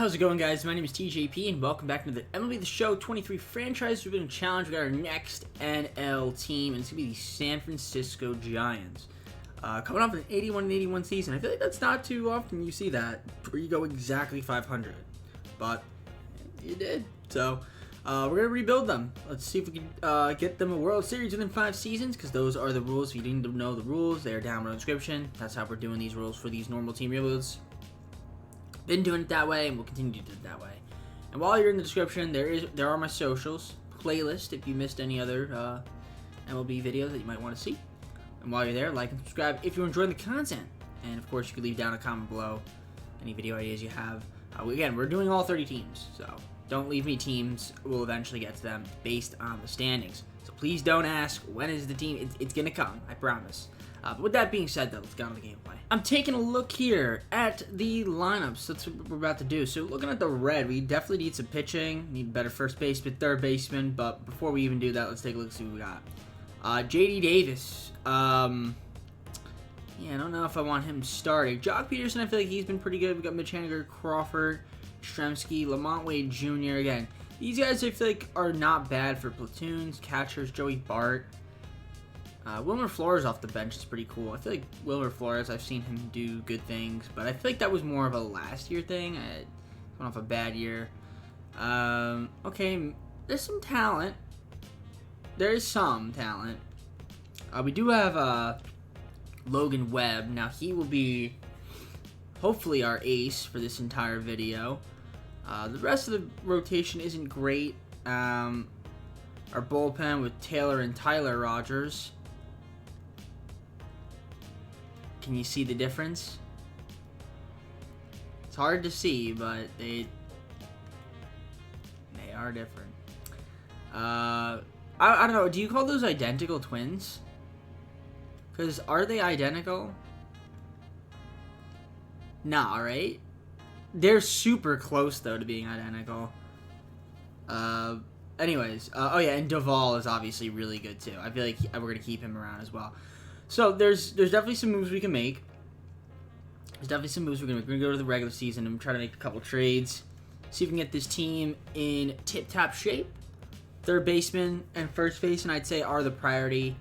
How's it going, guys? My name is TJP, and welcome back to the MLB The Show 23 franchise. We're going to challenge. We got our next NL team, and it's going to be the San Francisco Giants. Coming off an 81-81 season. I feel like that's not too often you see that, where you go exactly 500. But you did. So, we're going to rebuild them. Let's see if we can get them a World Series within 5 seasons, because those are the rules. If you didn't know the rules, they are down in the description. That's how we're doing these rules for these normal team rebuilds. Been doing it that way, and we'll continue to do it that way. And while you're in the description, there are my socials, playlist if you missed any other MLB videos that you might want to see. And while you're there, like and subscribe if you're enjoying the content. And of course, you can leave down a comment below any video ideas you have. Again, we're doing all 30 teams, so don't leave me teams. We'll eventually get to them based on the standings. So please don't ask when is the team. It's gonna come, I promise. But with that being said, though, let's get on to the gameplay. I'm taking a look here at the lineups. That's what we're about to do. So looking at the red, we definitely need some pitching. Need better first baseman, third baseman. But before we even do that, let's take a look and see what we got. J.D. Davis. Yeah, I don't know if I want him starting. Jock Peterson, I feel like he's been pretty good. We got Mitch Haniger, Crawford, Stremski, Lamont Wade Jr. Again, these guys I feel like are not bad for platoons. Catchers, Joey Bart. Wilmer Flores off the bench is pretty cool. I feel like Wilmer Flores, I've seen him do good things, but I feel like that was more of a last year thing. Went off a bad year. Okay, there's some talent. There is some talent. We do have Logan Webb. Now, he will be hopefully our ace for this entire video. The rest of the rotation isn't great. Our bullpen with Taylor and Tyler Rogers. Can you see the difference? It's hard to see, but they are different. I don't know. Do you call those identical twins? Because are they identical? Nah, right? They're super close, though, to being identical. Anyways, oh yeah, and Duvall is obviously really good, too. I feel like we're going to keep him around as well. So, there's definitely some moves we can make. There's definitely some moves we're going to make. We're going to go to the regular season and try to make a couple trades. See if we can get this team in tip-top shape. Third baseman and first baseman, I'd say, are the priority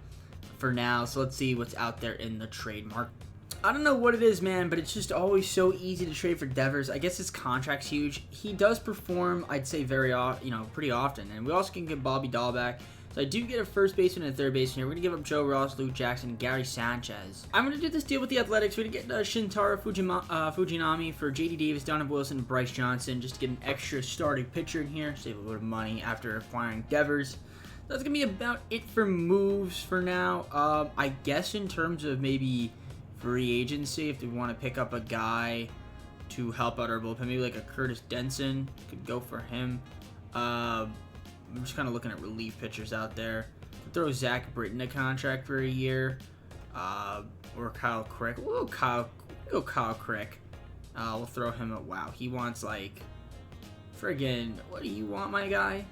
for now. So, let's see what's out there in the trade market. I don't know what it is, man, but it's just always so easy to trade for Devers. I guess his contract's huge. He does perform, I'd say, pretty often. And we also can get Bobby Dahl back. So I do get a first baseman and a third baseman here. We're going to give up Joe Ross, Luke Jackson, and Gary Sanchez. I'm going to do this deal with the Athletics. We're going to get Shintaro Fujinami for J.D. Davis, Donovan Wilson, and Bryce Johnson, just to get an extra starting pitcher in here. Save a little bit of money after acquiring Devers. That's going to be about it for moves for now. I guess in terms of maybe free agency, if we want to pick up a guy to help out our bullpen, maybe like a Curtis Denson, could go for him. I'm just kind of looking at relief pitchers out there. Throw Zach Britton a contract for a year, or Kyle Crick. We'll go Kyle Crick. We'll throw him a wow. He wants like friggin' what do you want, my guy?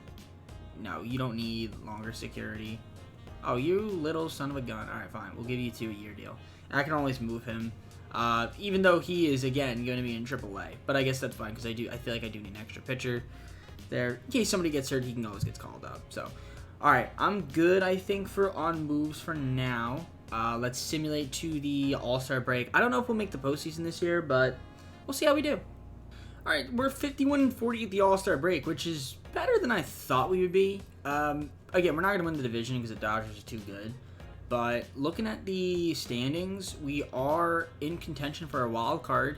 No, you don't need longer security. Oh, you little son of a gun. All right, fine. We'll give you a 2-year deal. I can always move him, even though he is again going to be in AAA. But I guess that's fine because I feel like I do need an extra pitcher there in case somebody gets hurt. He can always get called up. So, all right, I'm good. I think for on moves for now. Let's simulate to the All-Star break. I don't know if we'll make the postseason this year, but we'll see how we do. All right, we're 51-40 at the All-Star break, which is better than I thought we would be. Again, we're not going to win the division because the Dodgers are too good. But looking at the standings, we are in contention for a wild card,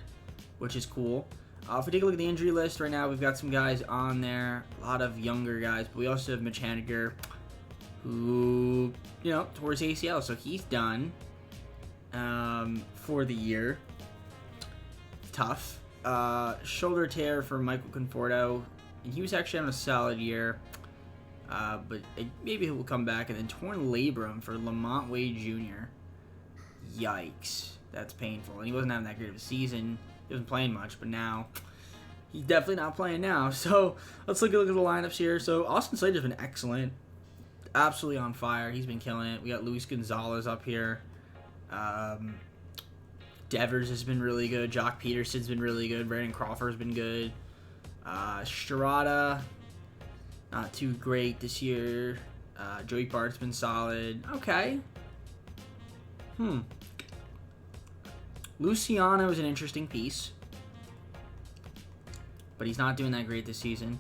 which is cool. If we take a look at the injury list right now, we've got some guys on there, a lot of younger guys, but we also have Mitch Haniger, who, tore his ACL, so he's done for the year. Tough. Shoulder tear for Michael Conforto, and he was actually having a solid year. But maybe he will come back. And then torn labrum for Lamont Wade Jr. Yikes. That's painful. And he wasn't having that great of a season. He wasn't playing much, but now he's definitely not playing now. So let's look at the lineups here. So Austin Slater's been excellent. Absolutely on fire. He's been killing it. We got Luis Gonzalez up here. Devers has been really good. Jock Peterson's been really good. Brandon Crawford's been good. Strada, not too great this year. Joey Bart's been solid. Okay. Luciano is an interesting piece, but he's not doing that great this season.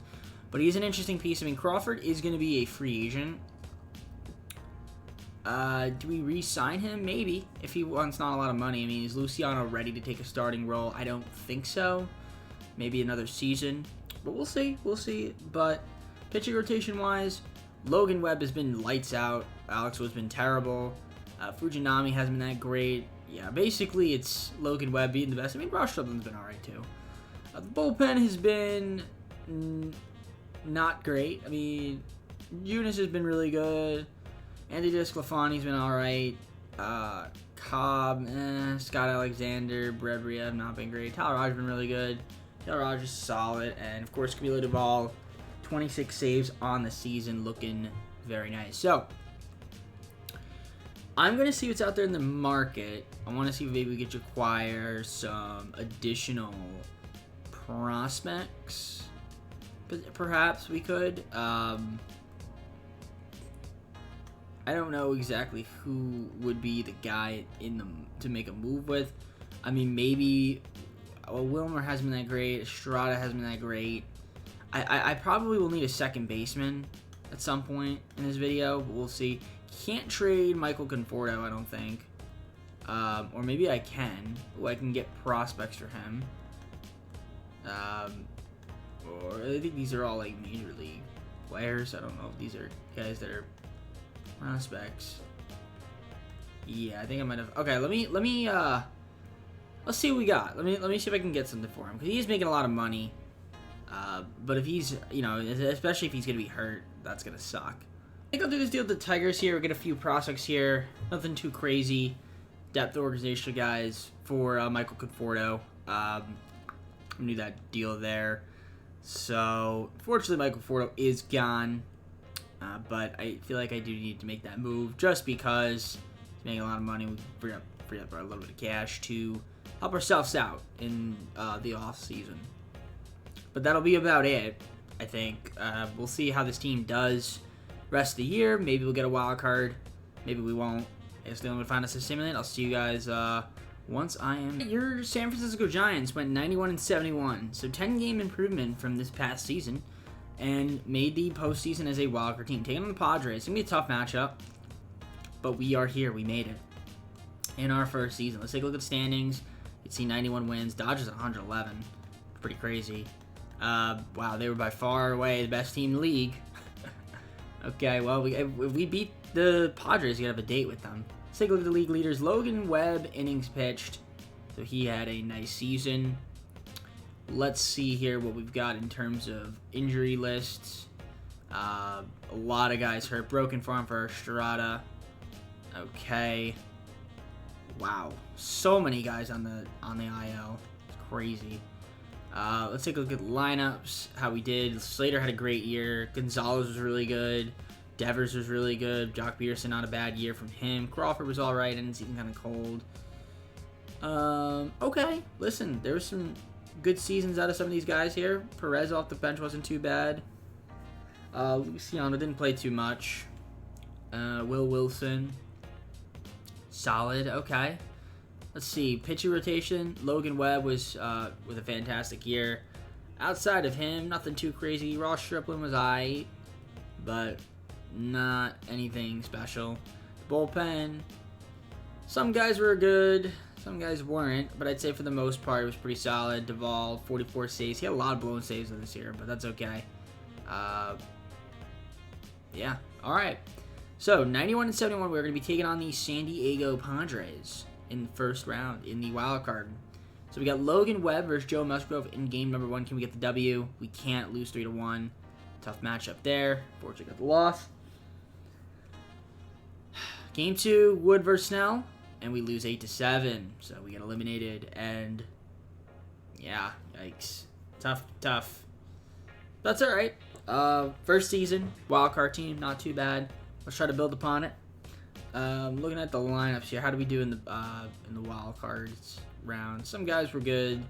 But he's an interesting piece. I mean, Crawford is going to be a free agent. Do we re-sign him? Maybe, if he wants not a lot of money. I mean, is Luciano ready to take a starting role? I don't think so. Maybe another season, but we'll see. We'll see. But pitching rotation-wise, Logan Webb has been lights out. Alex Wood's been terrible. Fujinami hasn't been that great. Yeah, basically it's Logan Webb being the best. I mean, Ross Strickland's been alright too. The bullpen has been not great. I mean, Eunice has been really good. Andy DeSclafani's been alright. Cobb, Scott Alexander, Brebria have not been great. Tyler Rogers been really good. Taylor Rogers is solid. And of course, Camilo Duvall, 26 saves on the season, looking very nice. So, I'm going to see what's out there in the market. I want to see if maybe we could acquire some additional prospects. But perhaps we could. I don't know exactly who would be the guy to make a move with. I mean, maybe Wilmer hasn't been that great. Estrada hasn't been that great. I probably will need a second baseman at some point in this video, but we'll see. Can't trade Michael Conforto, I don't think. Or maybe I can. Ooh, I can get prospects for him. Or I think these are all like major league players. I don't know if these are guys that are prospects. Yeah, I think I might have. Okay, let me let's see what we got. Let me see if I can get something for him, because he's making a lot of money. But if he's, you know, especially if he's gonna be hurt, that's gonna suck. I think I'll do this deal with the Tigers here. We'll get a few prospects here. Nothing too crazy. Depth organizational guys for Michael Conforto. Knew that deal there. So, fortunately, Michael Conforto is gone. But I feel like I do need to make that move just because he's making a lot of money. We can free up a little bit of cash to help ourselves out in the off season. But that'll be about it, I think. We'll see how this team does rest of the year. Maybe we'll get a wild card. Maybe we won't. It's the only way to find us a stimulant. I'll see you guys once I am. Your San Francisco Giants went 91-71, so 10-game improvement from this past season, and made the postseason as a wild card team. Taking on the Padres. It's gonna be a tough matchup, but we are here. We made it in our first season. Let's take a look at the standings. You can see 91 wins. Dodgers at 111. Pretty crazy. Wow, they were by far away the best team in the league. Okay, well, if we beat the Padres, we have a date with them. Let's take a look at the league leaders. Logan Webb, innings pitched. So he had a nice season. Let's see here what we've got in terms of injury lists. A lot of guys hurt. Broken farm for Estrada. Okay. Wow. So many guys on the IL. It's crazy. Let's take a look at lineups, how we did. Slater had a great year. Gonzalez was really good. Devers was really good. Jock Peterson, not a bad year from him. Crawford was all right, and it's even kind of cold. Okay, listen, there was some good seasons out of some of these guys here. Perez off the bench wasn't too bad. Luciano didn't play too much. Will Wilson, solid. Okay. Let's see, pitching rotation. Logan Webb was with a fantastic year. Outside of him, nothing too crazy. Ross Stripling was aight, but not anything special. Bullpen, some guys were good, some guys weren't, but I'd say for the most part it was pretty solid. Duvall, 44 saves. He had a lot of blown saves this year, but that's okay. Yeah, all right. So 91-71, we're going to be taking on the San Diego Padres in the first round in the wild card. So we got Logan Webb versus Joe Musgrove in game number 1. Can we get the W? We can't lose 3-1. Tough matchup there. Fortunately got the loss. Game 2, Wood versus Snell, and we lose 8-7. So we get eliminated, and yeah, yikes. Tough. That's all right. First season, wild card team, not too bad. Let's try to build upon it. Looking at the lineups here, how do we do in the wild cards round? Some guys were good.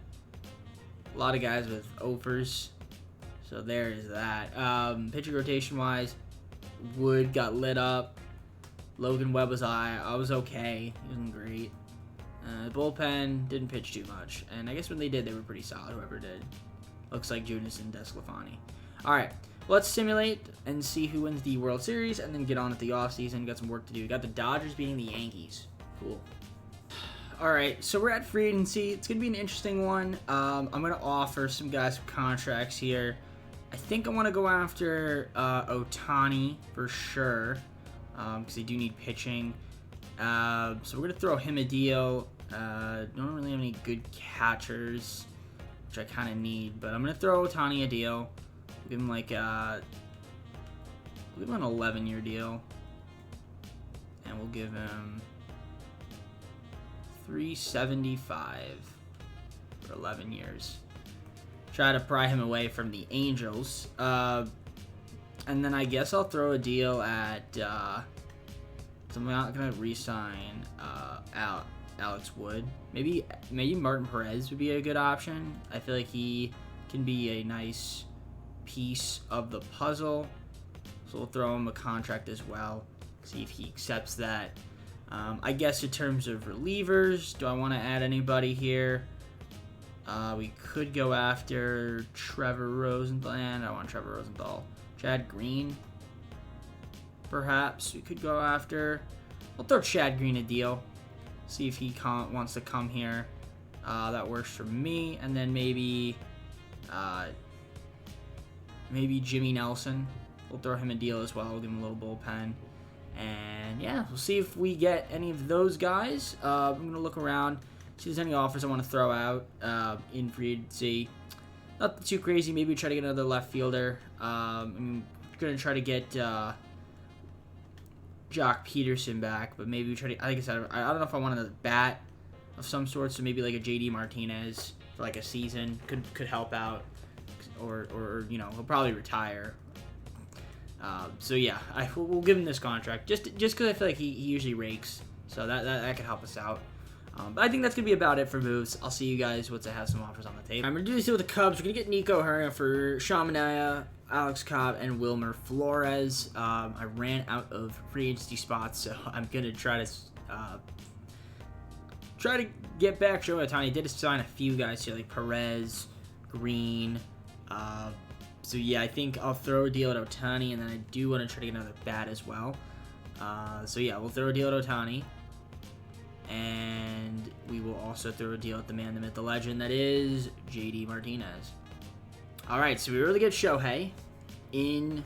A lot of guys with offers. So there is that. Pitching rotation-wise, Wood got lit up. Logan Webb I was okay. He wasn't great. Bullpen didn't pitch too much. And I guess when they did, they were pretty solid, whoever did. Looks like Junis and DeSclafani. All right, let's simulate and see who wins the World Series and then get on with the offseason. Got some work to do. Got the Dodgers beating the Yankees. Cool. All right, so we're at free agency. It's going to be an interesting one. I'm going to offer some guys some contracts here. I think I want to go after Ohtani for sure because they do need pitching. So we're going to throw him a deal. Don't really have any good catchers, which I kind of need, but I'm going to throw Ohtani a deal. Give him like we'll give him an 11-year deal, and we'll give him $375 for 11 years. Try to pry him away from the Angels, and then I guess I'll throw a deal at. So I'm not gonna re-sign Alex Wood. Maybe Martin Perez would be a good option. I feel like he can be a nice piece of the puzzle. So we'll throw him a contract as well. See if he accepts that. I guess in terms of relievers, do I want to add anybody here? We could go after Trevor Rosenthal. I don't want Trevor Rosenthal. Chad Green, perhaps we could go after. We'll throw Chad Green a deal. See if he wants to come here. That works for me. And then maybe Jimmy Nelson. We'll throw him a deal as well. We'll give him a little bullpen. And yeah, we'll see if we get any of those guys. I'm going to look around, see if there's any offers I want to throw out in free agency. Nothing too crazy. Maybe try to get another left fielder. I'm going to try to get Jock Peterson back, but maybe we try to, like I said, I don't know if I want a bat of some sort, so maybe like a JD Martinez for like a season could help out, or you know, he'll probably retire. So yeah, we'll give him this contract just because I feel like he usually rakes, so that could help us out. But I think that's gonna be about it for moves. I'll see you guys once I have some offers on the table. I'm gonna do this deal with the Cubs. We're gonna get Nico Heria for Sean Manaea, Alex Cobb, and Wilmer Flores. I ran out of free agency spots, so I'm gonna try to get back Shohei Ohtani. I did sign a few guys here, like Perez, Green. So yeah, I think I'll throw a deal at Ohtani, and then I do want to try to get another bat as well. So yeah, we'll throw a deal at Ohtani, and we will also throw a deal at the man, the myth, the legend, that is JD Martinez. All right, so we really get Shohei in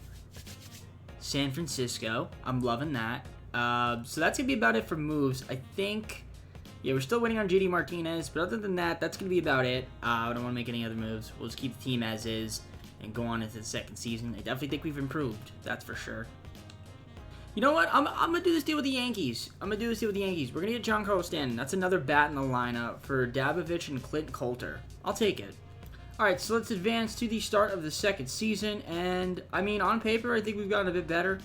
San Francisco. I'm loving that. So that's gonna be about it for moves. I think, yeah, we're still waiting on JD Martinez, but other than that, that's gonna be about it. I don't want to make any other moves. We'll just keep the team as is and go on into the second season. I definitely think we've improved. That's for sure. You know what? I'm going to do this deal with the Yankees. We're going to get Giancarlo Stanton. That's another bat in the lineup for Dabovich and Clint Coulter. I'll take it. All right, so let's advance to the start of the second season. And, I mean, on paper, I think we've gotten a bit better.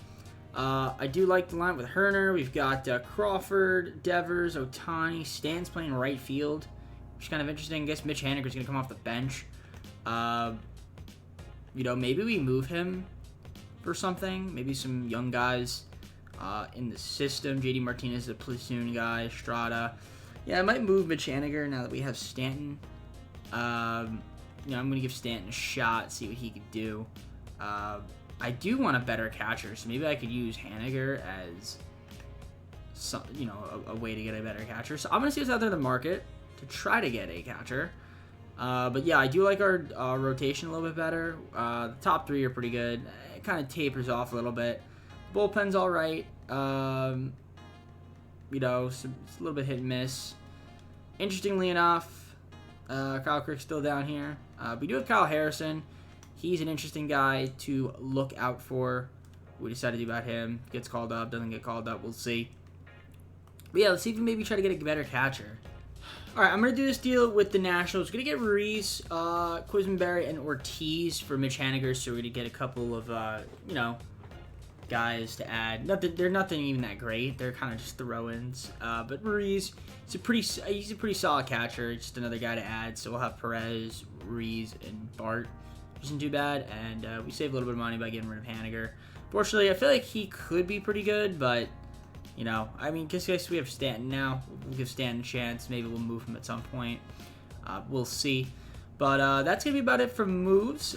I do like the line with Herner. We've got Crawford, Devers, Ohtani. Stan's playing right field, which is kind of interesting. I guess Mitch Haniger's going to come off the bench. You know, maybe we move him for something. Maybe some young guys in the system. JD Martinez is a platoon guy. Estrada. Yeah, I might move Mitch Haniger now that we have Stanton. You know, I'm going to give Stanton a shot, see what he could do. I do want a better catcher, so maybe I could use Haniger as some, you know, a way to get a better catcher. So I'm going to see what's out there in the market to try to get a catcher. But yeah, I do like our rotation a little bit better. The top three are pretty good. It kind of tapers off a little bit. Bullpen's all right. You know, it's a little bit hit and miss. Interestingly enough, Kyle Crick's still down here. We do have Kyle Harrison. He's an interesting guy to look out for. We decided to do about him. Gets called up, doesn't get called up. We'll see. But yeah, let's see if we maybe try to get a better catcher. All right, I'm going to do this deal with the Nationals. We're going to get Ruiz, Quisenberry, and Ortiz for Mitch Haniger, so we're going to get a couple of, you know, guys to add. They're nothing even that great. They're kind of just throw-ins. But Ruiz, he's a pretty solid catcher. Just another guy to add. So we'll have Perez, Ruiz, and Bart which isn't too bad, and we saved a little bit of money by getting rid of Haniger. Fortunately, I feel like he could be pretty good, but, you know, I mean, because we have Stanton now. We'll give Stanton a chance. Maybe we'll move him at some point. We'll see. But that's going to be about it for moves.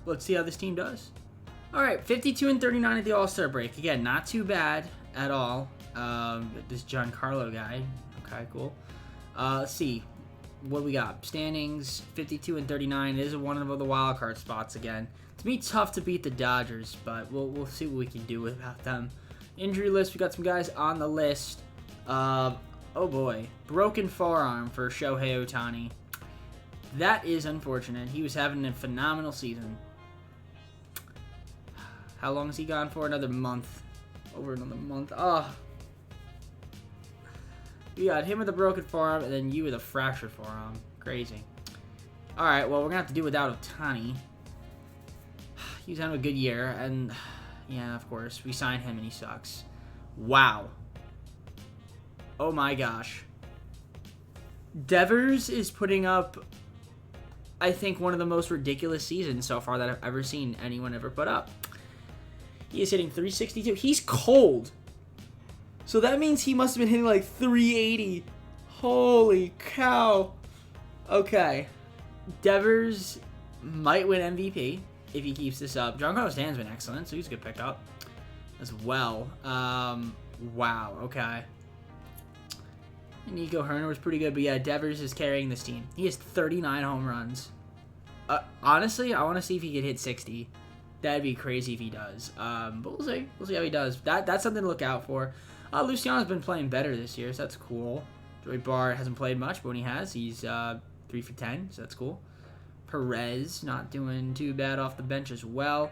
Let's see how this team does. All right, 52-39 at the All-Star break. Again, not too bad at all. This Giancarlo guy. Okay, cool. Let's see. What we got? Standings, 52-39. It is one of the wild card spots again. It's going to be tough to beat the Dodgers, but we'll see what we can do about them. Injury list, we got some guys on the list. Oh boy. Broken forearm for Shohei Ohtani. That is unfortunate. He was having a phenomenal season. How long is he gone for? Another month. Over another month. Oh. We got him with a broken forearm, and then you with a fractured forearm. Crazy. Alright, well, we're going to have to do without Ohtani. He was having a good year, and yeah, of course, we signed him, and he sucks. Wow. Oh my gosh. Devers is putting up, I think, one of the most ridiculous seasons so far that I've ever seen anyone ever put up. He is hitting 362. He's cold. So that means he must have been hitting like 380. Holy cow. Okay. Devers might win MVP if he keeps this up. Giancarlo Stanton's been excellent, so he's a good pickup as well. Wow. Okay. Nico Herner was pretty good, but yeah, Devers is carrying this team. He has 39 home runs. Honestly, I want to see if he could hit 60. That'd be crazy if he does. But we'll see. We'll see how he does. That's something to look out for. Luciano's been playing better this year, so that's cool. Joey Bart hasn't played much, but when he has, he's 3 for 10, so that's cool. Perez not doing too bad off the bench as well.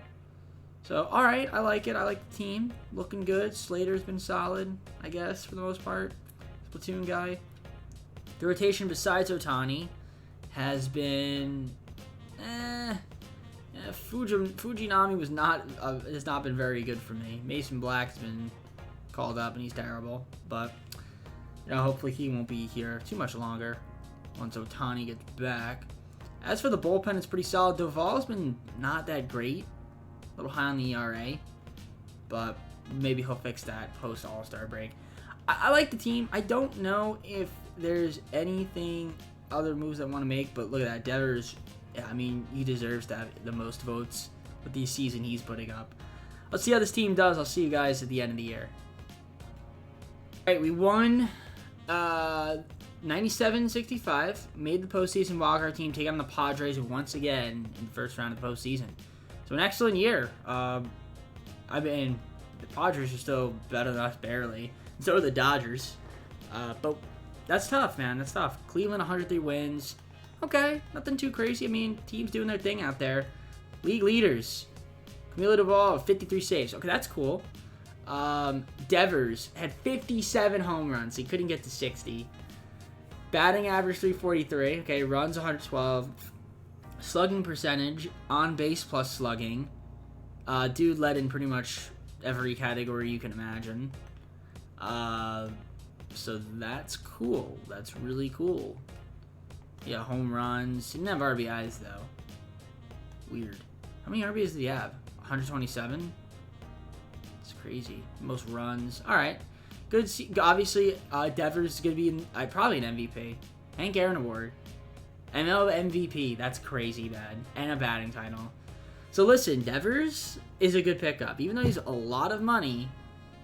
So, all right, I like it. I like the team. Looking good. Slater's been solid, I guess, for the most part. Platoon guy. The rotation besides Ohtani has been Fujinami has not been very good for me. Mason Black's been called up and he's terrible, but you know, hopefully he won't be here too much longer once Ohtani gets back. As for the bullpen, it's pretty solid. Duvall's been not that great, a little high on the ERA, but maybe he'll fix that post All-Star break. I like the team. I don't know if there's anything other moves I want to make, but look at that. Devers, I mean, he deserves to have the most votes with the season he's putting up. Let's see how this team does. I'll see you guys at the end of the year. All right, we won 97-65, made the postseason wildcard team, take on the Padres once again in the first round of the postseason. So an excellent year. I mean, the Padres are still better than us barely. So are the Dodgers. But that's tough, man. That's tough. Cleveland, 103 wins. Okay, nothing too crazy. I mean, teams doing their thing out there. League leaders. Camilo Duvall, 53 saves. Okay, that's cool. Devers had 57 home runs. He couldn't get to 60. Batting average, 343. Okay, runs, 112. Slugging percentage, on base plus slugging. Dude led in pretty much every category you can imagine. So that's cool. That's really cool. Yeah, home runs. He didn't have RBIs, though. Weird. How many RBIs did he have? 127? It's crazy. Most runs. All right. Good. Obviously, Devers is going to be probably an MVP. Hank Aaron Award. MLB MVP. That's crazy bad. And a batting title. So listen, Devers is a good pickup. Even though he's a lot of money,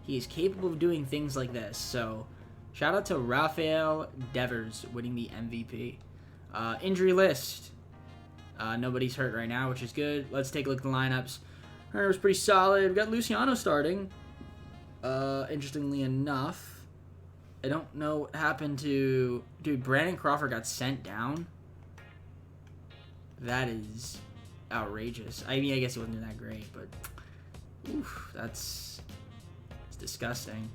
he is capable of doing things like this. So shout out to Rafael Devers winning the MVP. Injury list. Nobody's hurt right now, which is good. Let's take a look at the lineups. Herner was pretty solid. We've got Luciano starting. Interestingly enough, I don't know what happened to... Dude, Brandon Crawford got sent down. That is outrageous. I mean, I guess he wasn't doing that great, but... Oof, it's disgusting.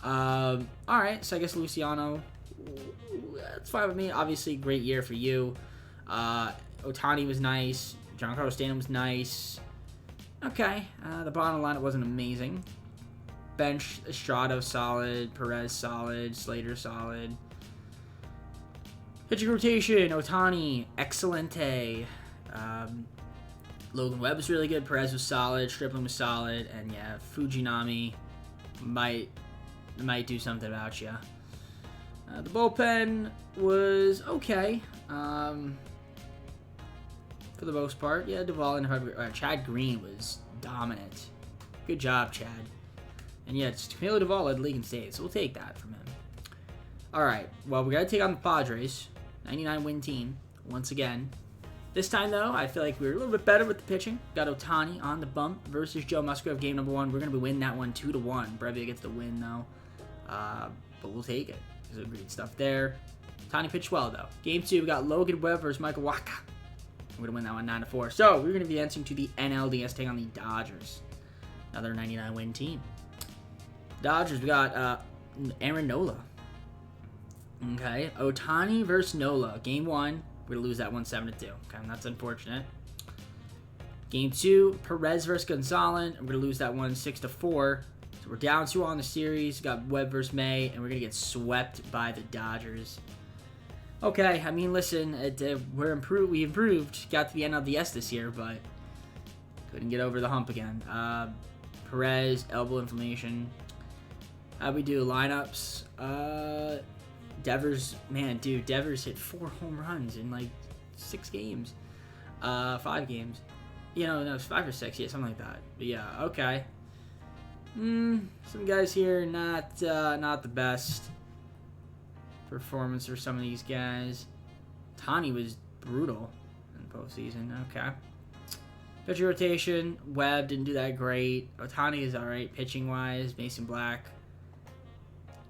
Alright, so I guess Luciano... That's fine with me. Obviously, great year for you. Ohtani was nice. Giancarlo Stanton was nice. Okay. The bottom line, it wasn't amazing. Bench, Estrada solid. Perez solid. Slater solid. Pitching rotation, Ohtani, excelente. Logan Webb was really good. Perez was solid. Stripling was solid. And yeah, Fujinami might do something about you. The bullpen was okay. For the most part. Yeah, Duvall and Chad Green was dominant. Good job, Chad. And yeah, it's Camilo Duvall led the league in saves, so we'll take that from him. Alright, well, we got to take on the Padres. 99-win team, once again. This time, though, I feel like we were a little bit better with the pitching. Got Ohtani on the bump versus Joe Musgrove, game number 1. We're going to be winning that one 2-1. Brevia gets the win, though. But we'll take it. There's great stuff there. Ohtani pitched well, though. Game 2, we got Logan Webb versus Michael Wacha. We're going to win that one 9-4. So, we're going to be answering to the NLDS, taking on the Dodgers. Another 99-win team. Dodgers, we got Aaron Nola. Okay, Ohtani versus Nola. Game 1, we're going to lose that one 7-2. Okay, that's unfortunate. Game 2, Perez versus Gonzalez. We're going to lose that one 6-4. So we're down 2 on the series. We got Webb versus May, and we're going to get swept by the Dodgers. Okay, I mean, listen, we improved. Got to the NLDS this year, but couldn't get over the hump again. Perez, elbow inflammation. How'd we do? Lineups. Devers, man, dude, Devers hit 4 home runs in like 6 games. 5 games. You know, no, it's 5 or 6, yeah, something like that. But yeah, okay. Some guys here, not the best performance for some of these guys. Tani was brutal in the postseason. Okay. Pitcher rotation, Webb didn't do that great. Ohtani is alright pitching wise. Mason Black,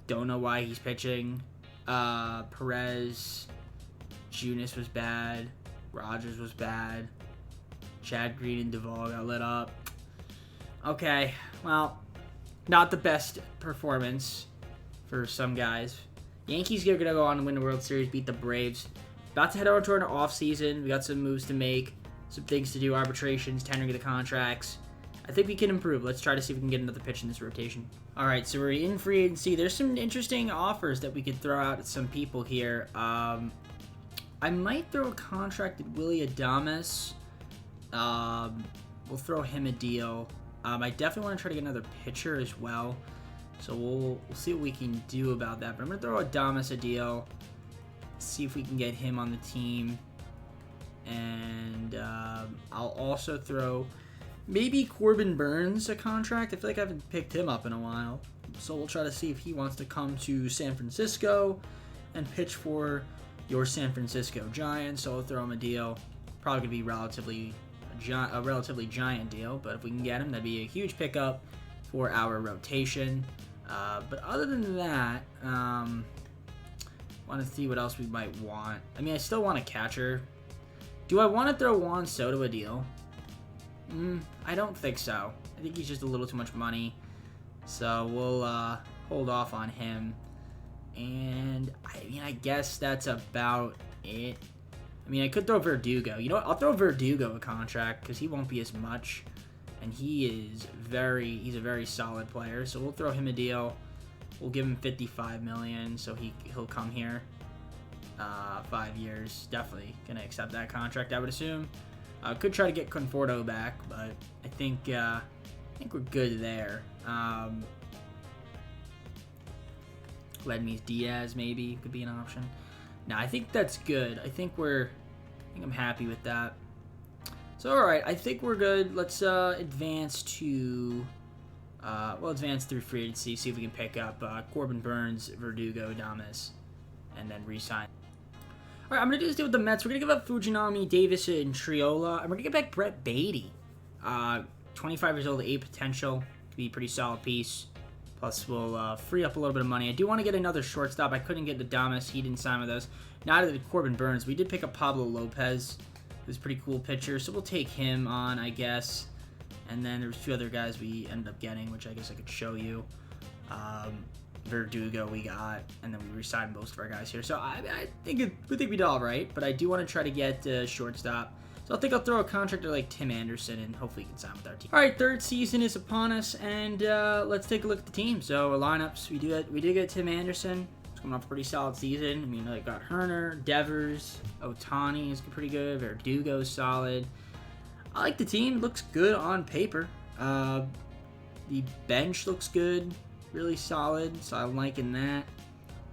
don't know why he's pitching. Perez, Junis was bad. Rogers was bad. Chad Green and Duvall got lit up. Okay, well, not the best performance for some guys. Yankees are going to go on and win the World Series, beat the Braves. About to head over to our off-season. We got some moves to make, some things to do, arbitrations, tendering of the contracts. I think we can improve. Let's try to see if we can get another pitch in this rotation. All right, so we're in free agency. There's some interesting offers that we could throw out at some people here. I might throw a contract at Willy Adames. We'll throw him a deal. I definitely want to try to get another pitcher as well. So we'll see what we can do about that. But I'm going to throw Adames a deal. See if we can get him on the team. And I'll also throw maybe Corbin Burns a contract. I feel like I haven't picked him up in a while. So we'll try to see if he wants to come to San Francisco and pitch for your San Francisco Giants. So I'll throw him a deal. Probably going to be a relatively giant deal. But if we can get him, that'd be a huge pickup for our rotation. But other than that, want to see what else we might want. I mean, I still want a catcher. Do I want to throw Juan Soto a deal? I don't think so. I think he's just a little too much money. So we'll hold off on him. And I mean, I guess that's about it. I mean, I could throw Verdugo. You know what? I'll throw Verdugo a contract because he won't be as much. And he's a very solid player. So we'll throw him a deal. We'll give him $55 million, so he'll come here. 5 years. Definitely gonna accept that contract, I would assume. Could try to get Conforto back, but I think we're good there. Ledmys Diaz maybe could be an option. No, I think that's good. I think I'm happy with that. So all right, I think we're good. Let's advance to advance through free agency. See if we can pick up Corbin Burns, Verdugo, Adames, and then re-sign. All right, I'm gonna do this deal with the Mets. We're gonna give up Fujinami, Davis, and Triola, and we're gonna get back Brett Beatty. 25 years old, 8 potential. Could be a pretty solid piece. Plus, we'll free up a little bit of money. I do want to get another shortstop. I couldn't get Adames. He didn't sign with us. Not at Corbin Burns. We did pick up Pablo Lopez. Who's a pretty cool pitcher, so we'll take him on, I guess. And then there's 2 other guys we ended up getting, which I guess I could show you. Verdugo we got, and then we re-signed most of our guys here. So I think we did all right, but I do want to try to get shortstop. So I think I'll throw a contract to like Tim Anderson, and hopefully he can sign with our team. All right, third season is upon us, and let's take a look at the team. So our lineups, we did get Tim Anderson. coming off a pretty solid season. I mean, I got Herner, Devers, Ohtani is pretty good. Verdugo's solid. I like the team. It looks good on paper. The bench looks good. Really solid. So I'm liking that.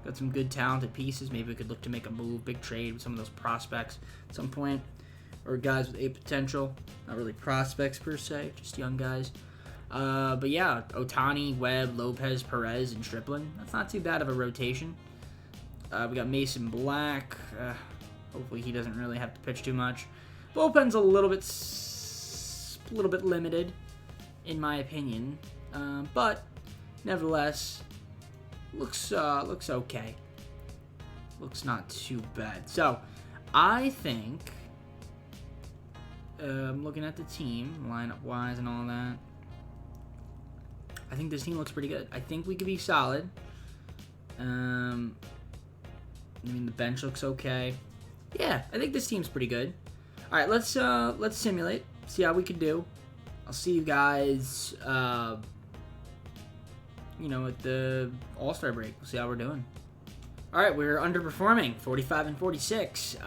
Got some good talented pieces. Maybe we could look to make a move, big trade with some of those prospects at some point. Or guys with a potential. Not really prospects per se, just young guys. But yeah, Ohtani, Webb, Lopez, Perez, and Stripling. That's not too bad of a rotation. We got Mason Black. Hopefully he doesn't really have to pitch too much. Bullpen's a little bit limited, in my opinion. But nevertheless, looks okay. Looks not too bad. So I think I'm looking at the team lineup wise and all that. I think this team looks pretty good. I think we could be solid. I mean, the bench looks okay. Yeah, I think this team's pretty good. All right, let's simulate. See how we can do. I'll see you guys, at the All-Star break. We'll see how we're doing. All right, we're underperforming, 45-46.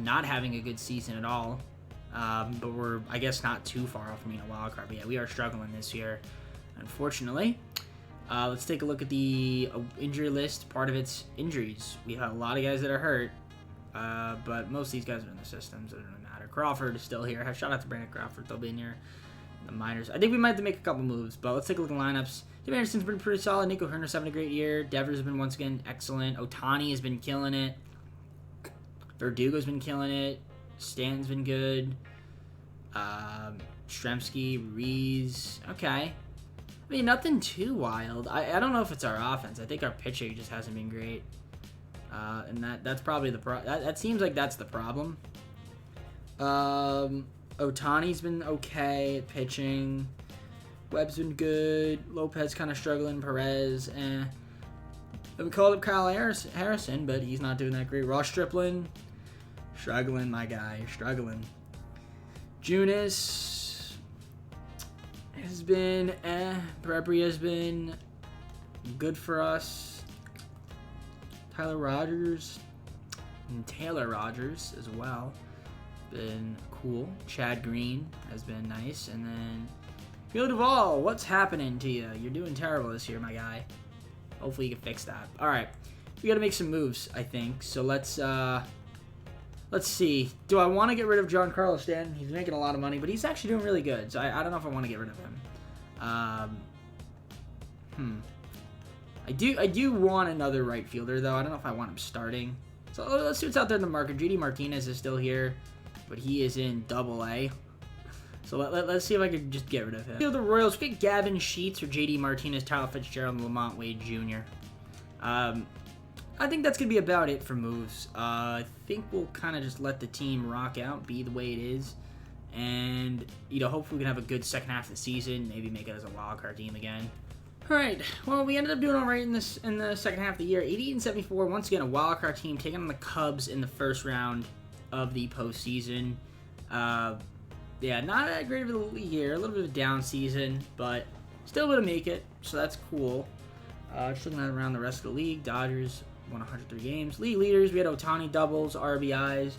Not having a good season at all. But we're, I guess, not too far off from being a wild card. But yeah, we are struggling this year, unfortunately. Let's take a look at the injury list. Part of it's injuries. We have a lot of guys that are hurt, but most of these guys are in the system, so it doesn't matter. Crawford is still here. Shout out to Brandon Crawford. They'll be in here. The minors. I think we might have to make a couple moves, but let's take a look at lineups. Tim Anderson's been pretty solid. Nico Herner's having a great year. Devers has been once again excellent. Ohtani has been killing it. Verdugo's been killing it. Stan's been good. Stremski, Ruiz. Okay. I mean, nothing too wild. I don't know if it's our offense. I think our pitching just hasn't been great. And that's probably the that seems like that's the problem. Ohtani's been okay at pitching. Webb's been good. Lopez kind of struggling. Perez, And we called up Kyle Harrison, but he's not doing that great. Ross Stripling, struggling, my guy. Struggling. Junis has been Brebry has been good for us. Taylor Rogers as well. Been cool. Chad Green has been nice. And then Field Duvall, what's happening to you? You're doing terrible this year, my guy. Hopefully you can fix that. Alright. We gotta make some moves, I think. So let's see. Do I want to get rid of Giancarlo Stanton? He's making a lot of money, but he's actually doing really good. So I don't know if I want to get rid of him. I do want another right fielder, though. I don't know if I want him starting. So let's see what's out there in the market. JD Martinez is still here, but he is in Double-A. So let's see if I could just get rid of him. The Royals, we get Gavin Sheets or JD Martinez, Tyler Fitzgerald, and Lamont Wade Jr. I think that's going to be about it for moves. I think we'll kind of just let the team rock out, be the way it is. And, hopefully we can have a good second half of the season. Maybe make it as a wild card team again. Alright, well, we ended up doing alright in the second half of the year. 88-74, once again, a wild card team taking on the Cubs in the first round of the postseason. Yeah, not that great of a year. A little bit of a down season, but still able to make it. So that's cool. Just looking at around the rest of the league. Dodgers won 103 games. League leaders, we had Ohtani doubles, RBIs,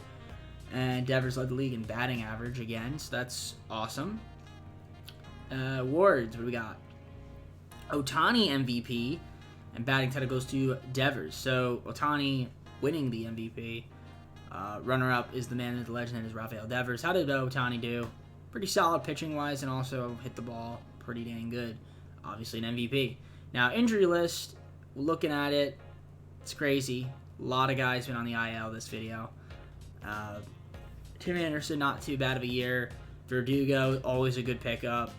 and Devers led the league in batting average again, so that's awesome. Awards, what do we got? Ohtani MVP, and batting title goes to Devers. So Ohtani winning the MVP. Runner-up is the man, the legend, and is Rafael Devers. How did Ohtani do? Pretty solid pitching-wise, and also hit the ball pretty dang good. Obviously an MVP. Now, injury list, looking at it, it's crazy. A lot of guys been on the IL this video. Tim Anderson, not too bad of a year. Verdugo, always a good pickup.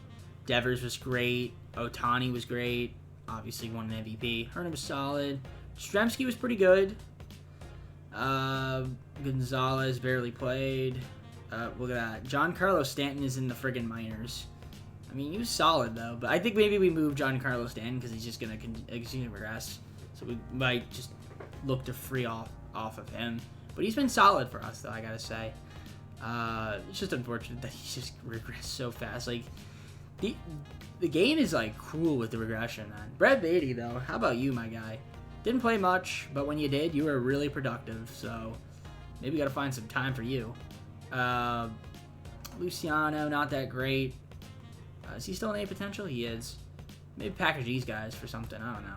Devers was great. Ohtani was great. Obviously won an MVP. Hernan was solid. Stremski was pretty good. Gonzalez barely played. Look at that. Giancarlo Stanton is in the friggin' minors. I mean, he was solid, though. But I think maybe we move Giancarlo Stanton because he's just going to continue to regress. So we might just look to free off of him. But he's been solid for us, though, I got to say. It's just unfortunate that he's just regressed so fast. Like, the game is, like, cruel with the regression, man. Brett Beatty, though. How about you, my guy? Didn't play much, but when you did, you were really productive. So maybe got to find some time for you. Luciano, not that great. Is he still an A potential? He is. Maybe package these guys for something. I don't know.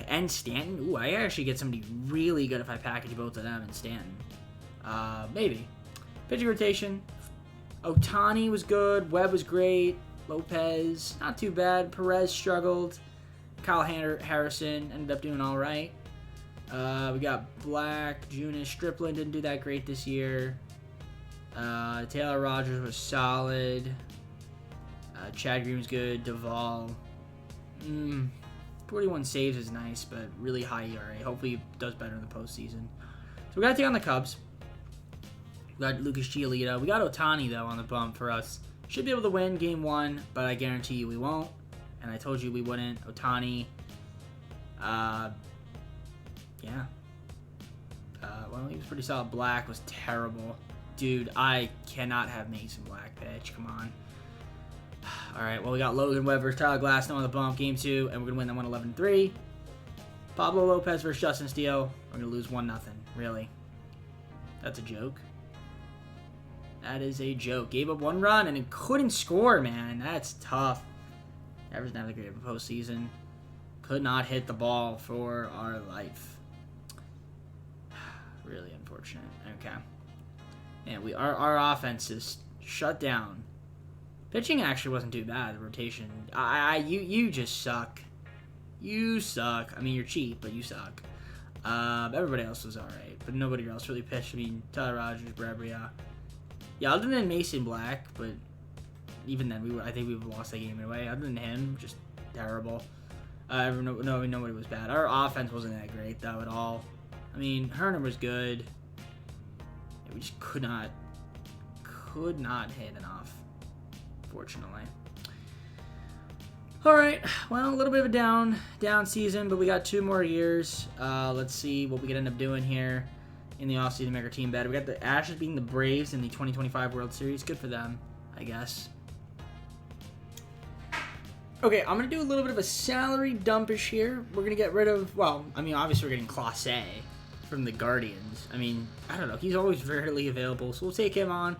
And Stanton. Ooh, I actually get somebody really good if I package both of them and Stanton. Maybe. Pitching rotation. Ohtani was good. Webb was great. Lopez, not too bad. Perez struggled. Kyle Harrison ended up doing all right. We got Black, Junis, Stripling didn't do that great this year. Taylor Rogers was solid. Chad Green was good. Duvall. 41 saves is nice, but really high ERA. Hopefully he does better in the postseason. So we got to take on the Cubs. We got Lucas Giolito. We got Ohtani, though, on the bump for us. Should be able to win game 1, but I guarantee you we won't. And I told you we wouldn't. Ohtani. Yeah. Well, he was pretty solid. Black was terrible. Dude, I cannot have Mason Black pitch. Come on. All right, well, we got Logan Webb versus Tyler Glasnow on the bump, game 2, and we're going to win that 1-11-3. Pablo Lopez versus Justin Steele. We're going to lose 1-0. Really? That's a joke. That is a joke. Gave up 1 run and it couldn't score, man. That's tough. Average never great of a postseason. Could not hit the ball for our life. Really unfortunate. Okay. And our offense is shut down. Pitching actually wasn't too bad. The rotation. You just suck. You suck. I mean, you're cheap, but you suck. Everybody else was alright, but nobody else really pitched. I mean, Tyler Rogers, Brebria. Yeah, other than Mason Black, but even then, I think we lost that game anyway. Other than him, just terrible. Nobody was bad. Our offense wasn't that great, though, at all. I mean, Herner was good. Yeah, we just could not hit enough, fortunately. All right, well, a little bit of a down season, but we got 2 more years. Let's see what we could end up doing here in the offseason to make our team better. We got the Ashes beating the Braves in the 2025 World Series. Good for them, I guess. Okay, I'm going to do a little bit of a salary dumpish here. We're going to get rid of, well, I mean, obviously we're getting Clase from the Guardians. I mean, I don't know. He's always rarely available, so we'll take him on.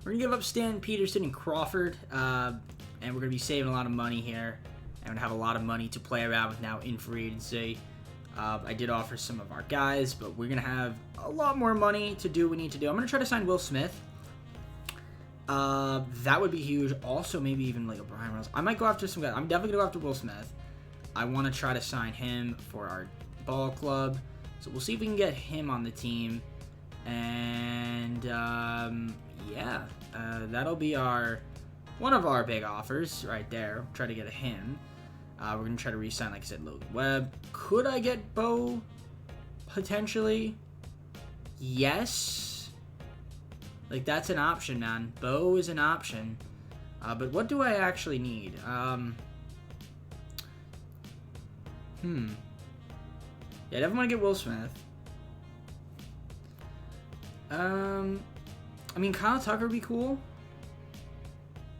We're going to give up Stan Peterson and Crawford, and we're going to be saving a lot of money here. And we're going to have a lot of money to play around with now in free agency. I did offer some of our guys, but we're going to have a lot more money to do what we need to do. I'm going to try to sign Will Smith. That would be huge. Also, maybe even like a Brian Reynolds. I might go after some guys. I'm definitely going to go after Will Smith. I want to try to sign him for our ball club. So we'll see if we can get him on the team. And, yeah, that'll be one of our big offers right there. Try to get him. We're going to try to re-sign, like I said, Logan Webb. Could I get Bo? Potentially. Yes. Like, that's an option, man. Bo is an option. But what do I actually need? Yeah, I definitely want to get Will Smith. I mean, Kyle Tucker would be cool.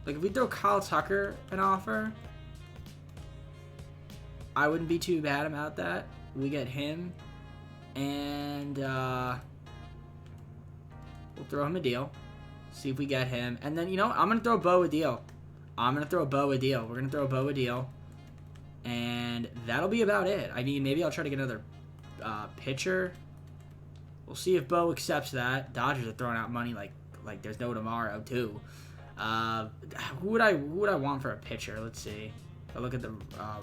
Like, if we throw Kyle Tucker an offer, I wouldn't be too bad about that. We get him, and we'll throw him a deal. See if we get him. And then, you know, I'm going to throw Bo a deal. We're going to throw Bo a deal. And that'll be about it. I mean, maybe I'll try to get another pitcher. We'll see if Bo accepts that. Dodgers are throwing out money like there's no tomorrow, too. Who would I want for a pitcher? Let's see. I look at the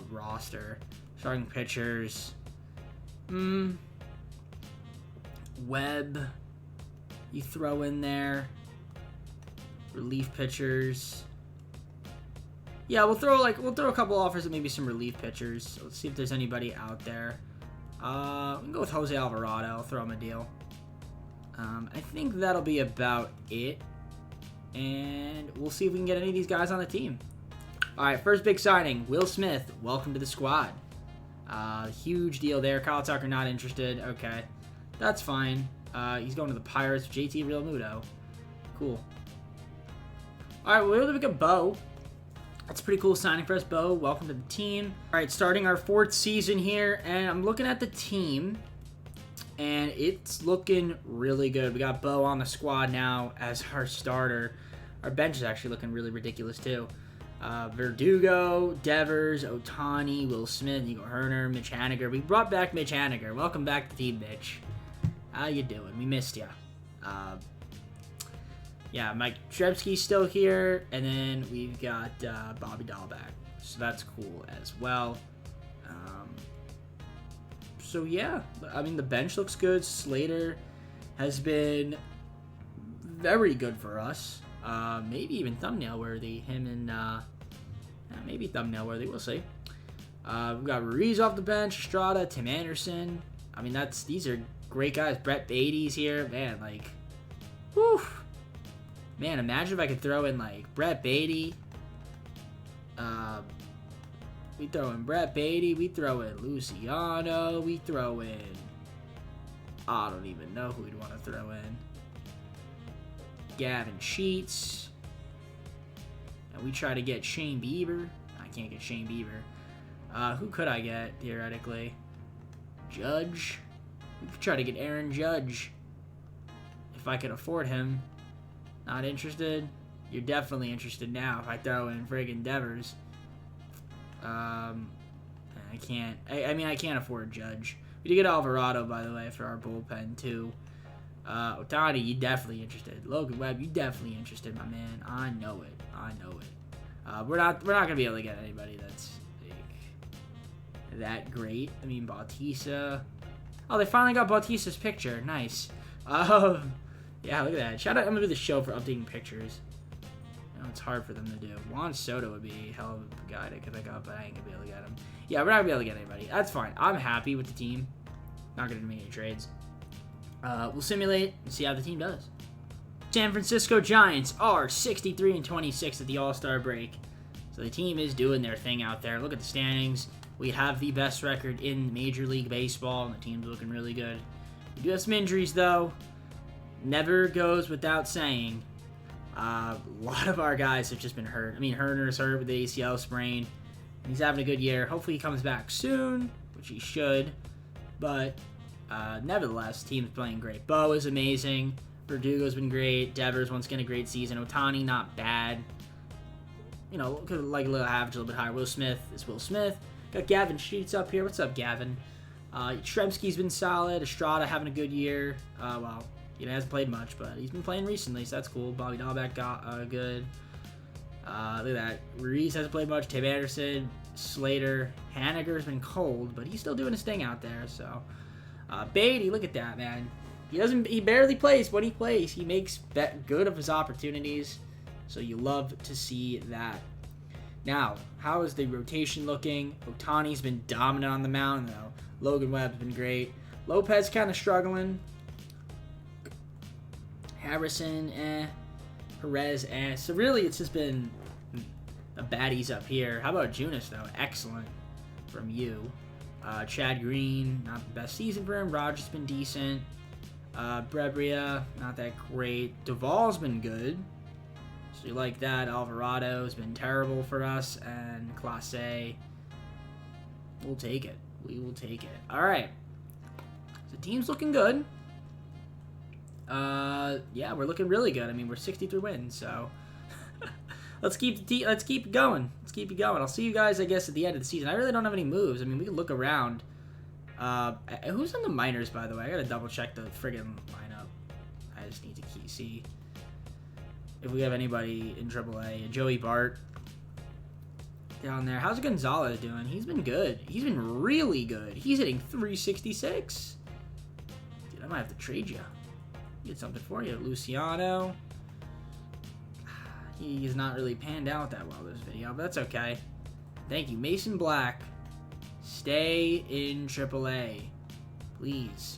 roster. Starting pitchers. Webb. You throw in there. Relief pitchers. Yeah, we'll throw a couple offers of maybe some relief pitchers. So let's see if there's anybody out there. We can go with Jose Alvarado. I'll throw him a deal. I think that'll be about it. And we'll see if we can get any of these guys on the team. All right, first big signing, Will Smith. Welcome to the squad. Huge deal there. Kyle Tucker not interested. Okay, that's fine. He's going to the Pirates. JT Realmuto. Cool. All right, we're able to pick up Bo. That's a pretty cool signing for us, Bo. Welcome to the team. All right, starting our 4th season here, and I'm looking at the team, and it's looking really good. We got Bo on the squad now as our starter. Our bench is actually looking really ridiculous, too. Verdugo, Devers, Ohtani, Will Smith, Nico Herner, Mitch Haniger. We brought back Mitch Haniger. Welcome back to the team, Mitch. How you doing? We missed you. Yeah, Mike Trebsky's still here, and then we've got Bobby Dahl back, so that's cool as well. So yeah, I mean the bench looks good. Slater has been very good for us. Maybe even thumbnail worthy. Him and maybe thumbnail worthy. We'll see. We've got Ruiz off the bench, Estrada, Tim Anderson. I mean these are great guys. Brett Beatty's here, man. Like, whew. Man, imagine if I could throw in, like, Brett Beatty. We throw in Brett Beatty. We throw in Luciano. We throw in... I don't even know who we'd want to throw in. Gavin Sheets. And we try to get Shane Bieber. I can't get Shane Bieber. Who could I get, theoretically? Judge. We could try to get Aaron Judge. If I could afford him. Not interested? You're definitely interested now if I throw in friggin' Devers. I can't. I mean, I can't afford Judge. We did get Alvarado, by the way, for our bullpen, too. Ohtani, you definitely interested. Logan Webb, you definitely interested, my man. I know it. I know it. We're not gonna be able to get anybody that's like, that great. I mean, Bautista. Oh, they finally got Bautista's picture. Nice. Yeah, look at that. Shout out MLB The Show for updating pictures. You know, it's hard for them to do. Juan Soto would be a hell of a guy to pick up, but I ain't going to be able to get him. Yeah, we're not going to be able to get anybody. That's fine. I'm happy with the team. Not going to make any trades. We'll simulate and see how the team does. San Francisco Giants are 63-26 at the All-Star break. So the team is doing their thing out there. Look at the standings. We have the best record in Major League Baseball, and the team's looking really good. We do have some injuries, though. Never goes without saying. A lot of our guys have just been hurt. I mean, Herner's hurt with the ACL sprain. He's having a good year. Hopefully he comes back soon, which he should. But nevertheless, team's playing great. Bo is amazing. Verdugo's been great. Devers once again a great season. Ohtani not bad. You know, could like a little average, a little bit higher. Will Smith is Will Smith. Got Gavin Sheets up here. What's up, Gavin? Trebsky's been solid. Estrada having a good year. Well, he hasn't played much, but he's been playing recently, so that's cool. Bobby Dahlbeck got good. Look at that. Ruiz hasn't played much. Tim Anderson, Slater. Haniger's been cold, but he's still doing his thing out there. So, Beatty, look at that, man. He barely plays. When he plays, he makes good of his opportunities. So you love to see that. Now, how is the rotation looking? Ohtani's been dominant on the mound, though. Logan Webb's been great. Lopez kind of struggling. Harrison, Perez, So really, it's just been the baddies up here. How about Junis, though? Excellent from you. Chad Green, not the best season for him. Rogers been decent. Brebria, not that great. Duvall's been good. So you like that. Alvarado's been terrible for us. And Clase, we'll take it. We will take it. All right. The team's looking good. Yeah, we're looking really good. I mean, we're 63 wins, so let's keep going. Let's keep it going. I'll see you guys, I guess, at the end of the season. I really don't have any moves. I mean, we can look around. Who's in the minors, by the way? I gotta double check the friggin' lineup. I just need to see if we have anybody in AAA. Joey Bart down there. How's Gonzalez doing? He's been good. He's been really good. He's hitting 366. Dude, I might have to trade you. Get something for you. Luciano. He's not really panned out that well this video, but that's okay. Thank you. Mason Black. Stay in AAA. Please.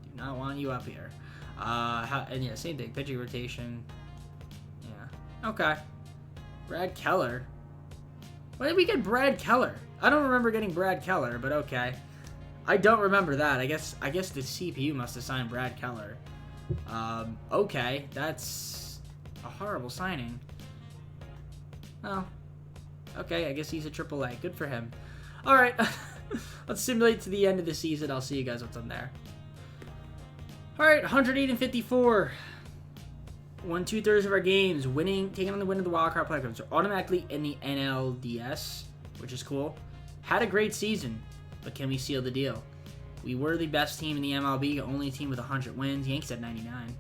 Do not want you up here. And yeah, same thing. Pitching rotation. Yeah. Okay. Brad Keller. When did we get Brad Keller? I don't remember getting Brad Keller, but okay. I don't remember that. I guess the CPU must have signed Brad Keller. Okay, that's a horrible signing. Well, Okay, I guess he's a AAA. Good for him. All right, let's simulate to the end of the season. I'll see you guys what's on there. All right, 108 and 54. Won 2/3 of our games, taking on the win of the wildcard playoffs. So automatically in the NLDS, which is cool. Had a great season, but can we seal the deal? We were the best team in the MLB, only team with 100 wins. Yankees at 99.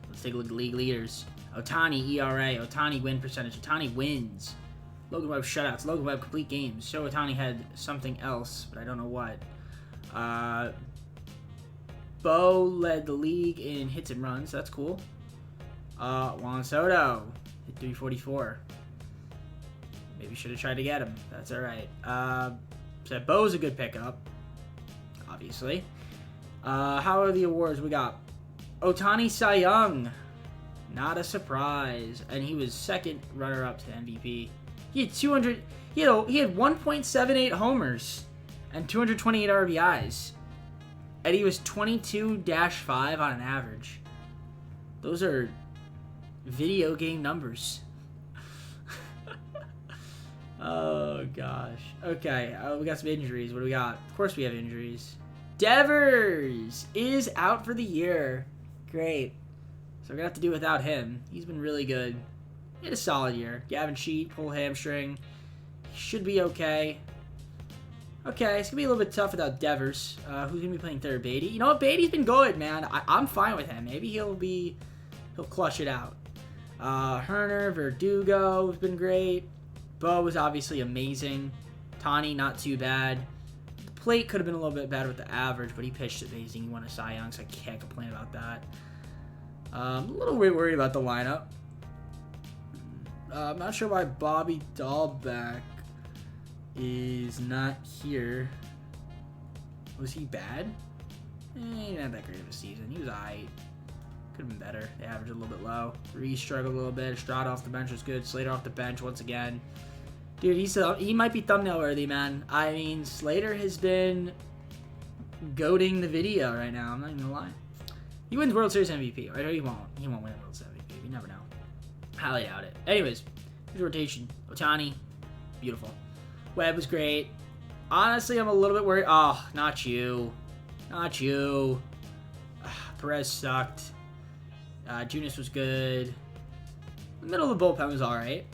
Let's take a look at league leaders. Ohtani ERA, Ohtani win percentage, Ohtani wins. Logan Webb shutouts, Logan Webb complete games. So Ohtani had something else, but I don't know what. Bo led the league in hits and runs. That's cool. Juan Soto hit 344. Maybe should have tried to get him. That's all right. So Bo's a good pickup, obviously. How are the awards? We got Ohtani Cy Young. Not a surprise. And he was second runner-up to MVP. He had 200. He had 1.78 homers and 228 RBIs. And he was 22-5 on an average. Those are video game numbers. Oh, gosh. Okay, we got some injuries. What do we got? Of course we have injuries. Devers is out for the year. Great. So we're going to have to do without him. He's been really good. He had a solid year. Gavin Sheet, pull hamstring. He should be okay. Okay, it's going to be a little bit tough without Devers. Who's going to be playing third? Beatty? You know what? Beatty's been good, man. I'm fine with him. Maybe he'll clutch it out. Herner, Verdugo has been great. Bo was obviously amazing. Tani, not too bad. The plate could have been a little bit better with the average, but he pitched amazing. He won a Cy Young, so I can't complain about that. I'm a little bit worried about the lineup. I'm not sure why Bobby Dahlbeck is not here. Was he bad? He didn't have that great of a season. He was aight. Could have been better. They averaged a little bit low. Reese struggled a little bit. Estrada off the bench was good. Slater off the bench once again. Dude, he might be thumbnail worthy, man. I mean, Slater has been goating the video right now. I'm not even gonna lie. He wins World Series MVP, right? Or he won't. He won't win World Series MVP. You never know. Highly doubt it. Anyways, his rotation. Ohtani, beautiful. Webb was great. Honestly, I'm a little bit worried. Oh, not you. Not you. Perez sucked. Junis was good. The middle of the bullpen was alright.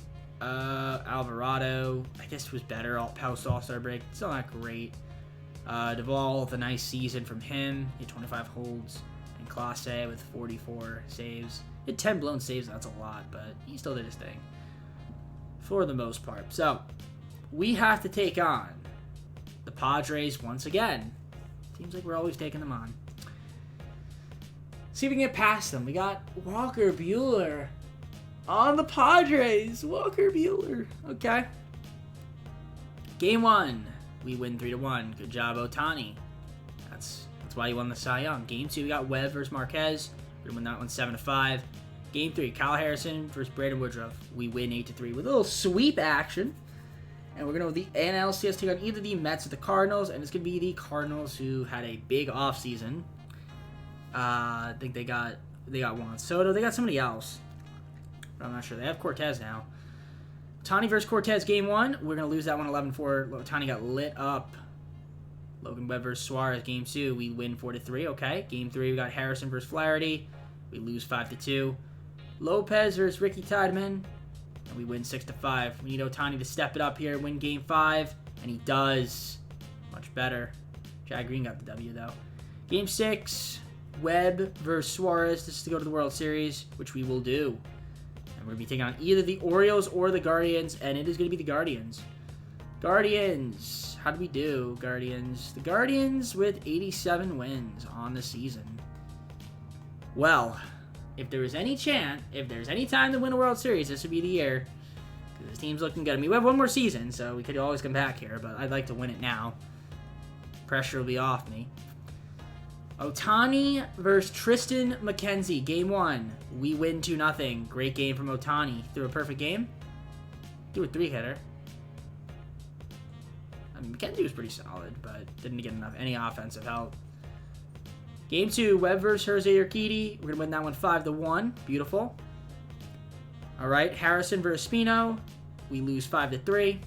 Alvarado, I guess, was better post All-Star break. Still not great. Duvall with a nice season from him. He had 25 holds. And Clase with 44 saves. He had 10 blown saves. That's a lot, but he still did his thing. For the most part. So, we have to take on the Padres once again. Seems like we're always taking them on. See if we can get past them. We got Walker Buehler on the Padres. Walker Buehler. Okay. Game 1. We win 3-1. Good job, Ohtani. That's why he won the Cy Young. Game 2, we got Webb versus Marquez. We're going to win that one 7-5. Game 3, Kyle Harrison versus Braden Woodruff. We win 8-3 with a little sweep action. And we're going to go with the NLCS take on either the Mets or the Cardinals. And it's going to be the Cardinals, who had a big offseason. I think they got Juan Soto. They got somebody else, but I'm not sure. They have Cortez now. Ohtani versus Cortez, game 1. We're going to lose that one 11-4. Ohtani got lit up. Logan Webb versus Suarez, game 2. We win 4-3. Okay. Game 3, we got Harrison versus Flaherty. We lose 5-2. Lopez versus Ricky Tideman. And we win 6-5. We need Ohtani to step it up here, win game 5. And he does. Much better. Chad Green got the W, though. Game 6. Webb versus Suarez. This is to go to the World Series, which we will do. And we're going to be taking on either the Orioles or the Guardians, and it is going to be the Guardians. Guardians. How do we do, Guardians? The Guardians with 87 wins on the season. Well, if there is any chance, if there's any time to win a World Series, this would be the year. Because this team's looking good. I mean, we have one more season, so we could always come back here, but I'd like to win it now. Pressure will be off me. Ohtani versus Tristan McKenzie. Game 1. We win 2-0. Great game from Ohtani. Threw a perfect game. Do a 3-hitter. I mean, McKenzie was pretty solid, but didn't get any offensive help. Game 2. Webb versus Jose Urquidy. We're going to win that one 5-1. Beautiful. All right. Harrison versus Spino. we lose 5-3.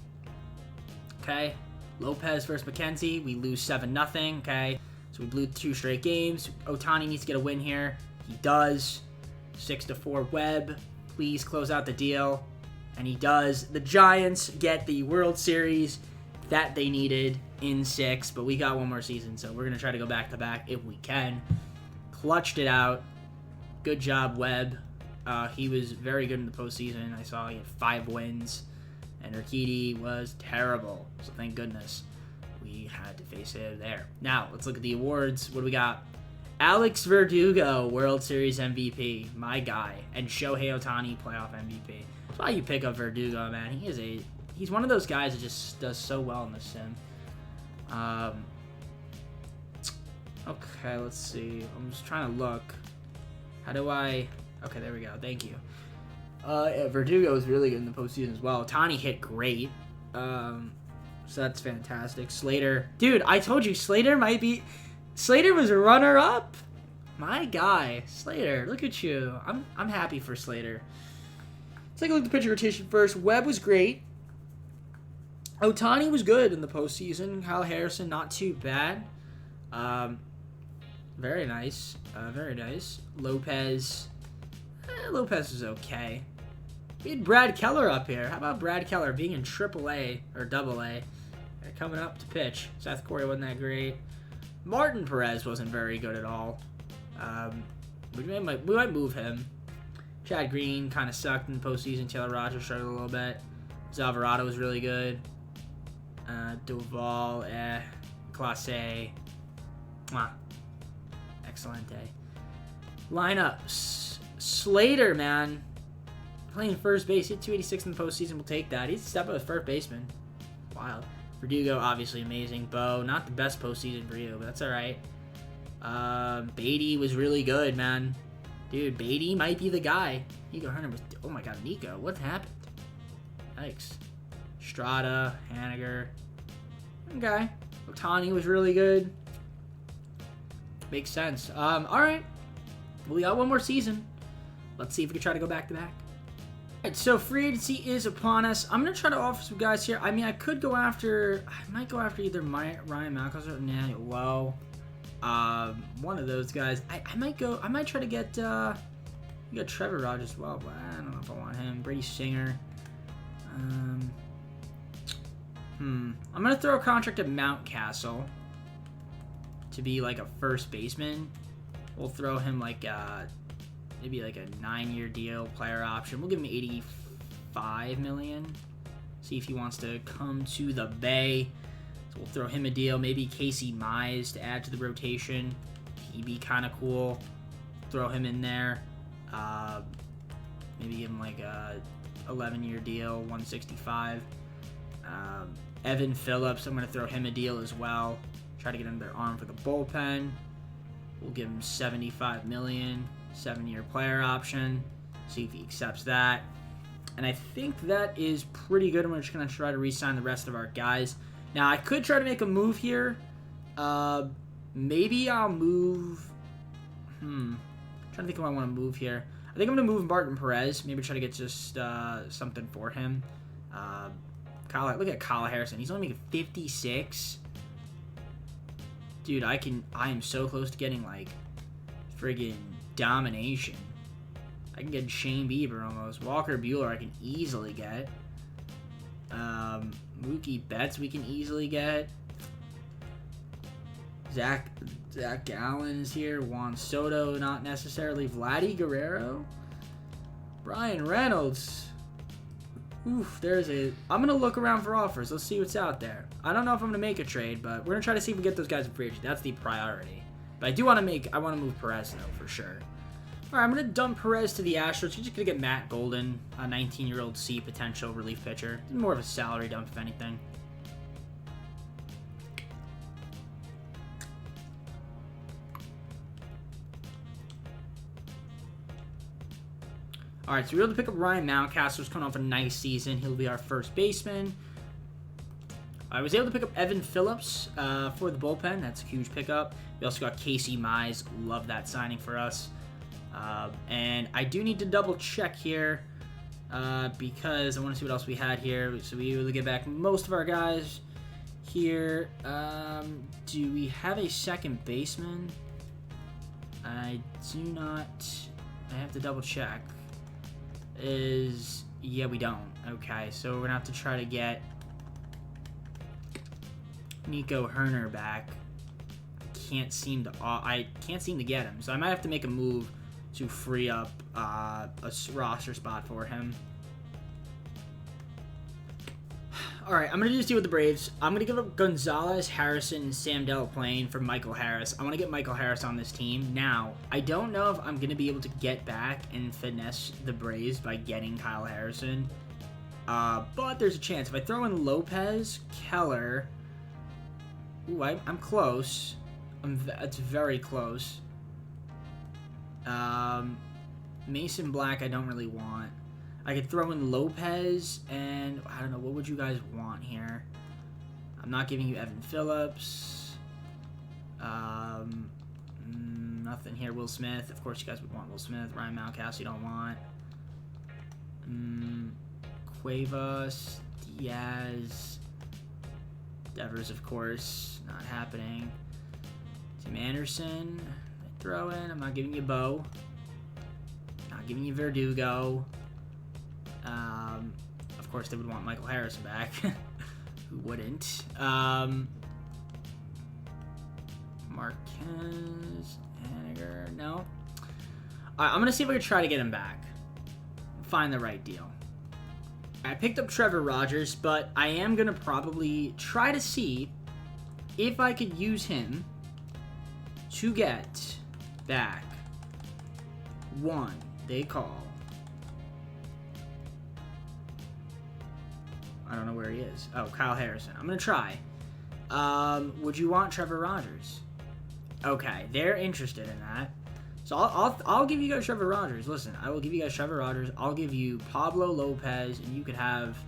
Okay. Lopez versus McKenzie, we lose 7-0. Okay. So we blew 2 straight games. Ohtani needs to get a win here. He does. 6-4 Webb. Please close out the deal. And he does. The Giants get the World Series that they needed in 6, but we got one more season, so we're going to try to go back-to-back if we can. Clutched it out. Good job, Webb. He was very good in the postseason. I saw he had 5 wins, and Urquidy was terrible, so thank goodness we had to face him there. Now, let's look at the awards. What do we got? Alex Verdugo, World Series MVP, my guy, and Shohei Ohtani, playoff MVP. That's why you pick up Verdugo, man. He's one of those guys that just does so well in the sim. Okay, let's see. I'm just trying to look. How do I... Okay, there we go. Thank you. Yeah, Verdugo was really good in the postseason as well. Ohtani hit great. So that's fantastic. Slater. Dude, I told you, Slater might be... Slater was a runner-up. My guy. Slater, look at you. I'm happy for Slater. Let's take a look at the pitcher rotation first. Webb was great. Ohtani was good in the postseason. Kyle Harrison, not too bad. Very nice. Very nice. Lopez. Lopez is okay. We had Brad Keller up here. How about Brad Keller being in AAA or AA? Coming up to pitch. Seth Corey wasn't that great. Martin Perez wasn't very good at all. We might move him. Chad Green kind of sucked in the postseason. Taylor Rogers struggled a little bit. Alvarado was really good. Doval, Clase. Excelente. Lineups. Slater, man. Playing first base. Hit 286 in the postseason. We'll take that. He's a step up as first baseman. Wild. Verdugo, obviously amazing. Bo, not the best postseason for you, but that's alright. Beatty was really good, man. Dude, Beatty might be the guy. Nico Hunter was... Oh my god, Nico. What happened? Yikes. Strada, Haniger. Okay. Ohtani was really good. Makes sense. Alright. Well, we got one more season. Let's see if we can try to go back-to-back. Alright, so free agency is upon us. I'm going to try to offer some guys here. I mean, I could go after... I might go after either Ryan Malcolm or Nathaniel Lowe. One of those guys. I might try to get... You got Trevor Rogers as well, but I don't know if I want him. Brady Singer. I'm going to throw a contract at Mountcastle to be like a first baseman. We'll throw him like maybe like a 9-year deal, player option. We'll give him $85 million. See if he wants to come to the Bay. So we'll throw him a deal. Maybe Casey Mize to add to the rotation. He'd be kind of cool. Throw him in there. Maybe give him like a 11-year deal, $165. Evan Phillips, I'm going to throw him a deal as well. Try to get under their arm for the bullpen. We'll give him $75 million, 7-year player option. See if he accepts that. And I think that is pretty good. I'm just going to try to re-sign the rest of our guys. Now, I could try to make a move here. Maybe I'll move... I'm trying to think if I want to move here. I think I'm going to move Martin Perez. Maybe try to get just something for him. Look at Kyle Harrison. He's only making 56. Dude, I am so close to getting, like, friggin' domination. I can get Shane Bieber almost. Walker Buehler I can easily get. Mookie Betts we can easily get. Zach Gallen is here. Juan Soto, not necessarily. Vladdy Guerrero. Brian Reynolds. Oof, I'm going to look around for offers. Let's see what's out there. I don't know if I'm going to make a trade, but we're going to try to see if we get those guys in free agency. That's the priority. But I want to move Perez, though, for sure. All right, I'm going to dump Perez to the Astros. We're just going to get Matt Golden, a 19-year-old C potential relief pitcher. More of a salary dump, if anything. All right, so we were able to pick up Ryan Mountcastle, who's coming off a nice season. He'll be our first baseman. I was able to pick up Evan Phillips for the bullpen. That's a huge pickup. We also got Casey Mize. Love that signing for us. And I do need to double check here. because I want to see what else we had here. So we will get back most of our guys here. Do we have a second baseman? I do not. I have to double check. Yeah, we don't. Okay, so we're gonna have to try to get Nico Herner back. I can't seem to get him, so I might have to make a move to free up a roster spot for him. All right, I'm going to do this deal with the Braves. I'm going to give up Gonzalez, Harrison, and Sam Delaplane for Michael Harris. I want to get Michael Harris on this team. Now, I don't know if I'm going to be able to get back and finesse the Braves by getting Kyle Harrison, but there's a chance. If I throw in Lopez, Keller... Ooh, I'm close. It's very close. Mason Black I don't really want. I could throw in Lopez, and I don't know, what would you guys want here? I'm not giving you Evan Phillips. Nothing here. Will Smith. Of course you guys would want Will Smith. Ryan Mountcastle you don't want. Cuevas, Diaz, Devers, of course. Not happening. Tim Anderson. I throw in. I'm not giving you Bo. Not giving you Verdugo. Of course, they would want Michael Harrison back. Who wouldn't? Marquez, Haniger, no. All right, I'm gonna see if I can try to get him back. Find the right deal. I picked up Trevor Rogers, but I am gonna probably try to see if I could use him to get back one they call. I don't know where he is. Oh, Kyle Harrison. I'm going to try. Would you want Trevor Rogers? Okay, they're interested in that. So I'll give you guys Trevor Rogers. Listen, I will give you guys Trevor Rogers. I'll give you Pablo Lopez, and you could have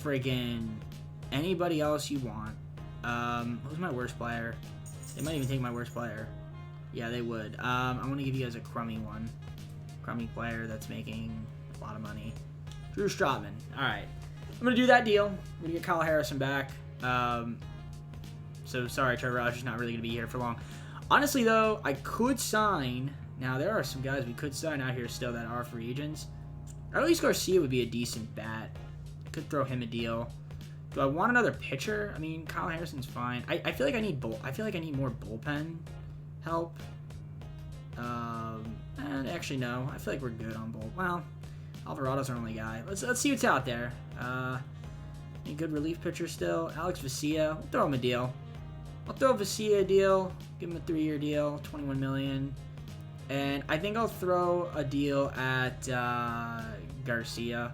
friggin' anybody else you want. Who's my worst player? They might even take my worst player. Yeah, they would. I'm going to give you guys a crummy one. Crummy player that's making a lot of money. Drew Strotman. All right. I'm going to do that deal. I'm going to get Kyle Harrison back. So, sorry, Trevor Rogers not really going to be here for long. Honestly, though, I could sign... Now, there are some guys we could sign out here still that are free agents. At least Garcia would be a decent bat. Could throw him a deal. Do I want another pitcher? I mean, Kyle Harrison's fine. I feel like I need more bullpen help. And actually, no. I feel like we're good on bull. Well, Alvarado's our only guy. Let's see what's out there. Any good relief pitcher still? Alex Vesia. We'll throw him a deal. I'll throw Vesia a deal. Give him a 3-year deal, $21 million. And I think I'll throw a deal at Garcia.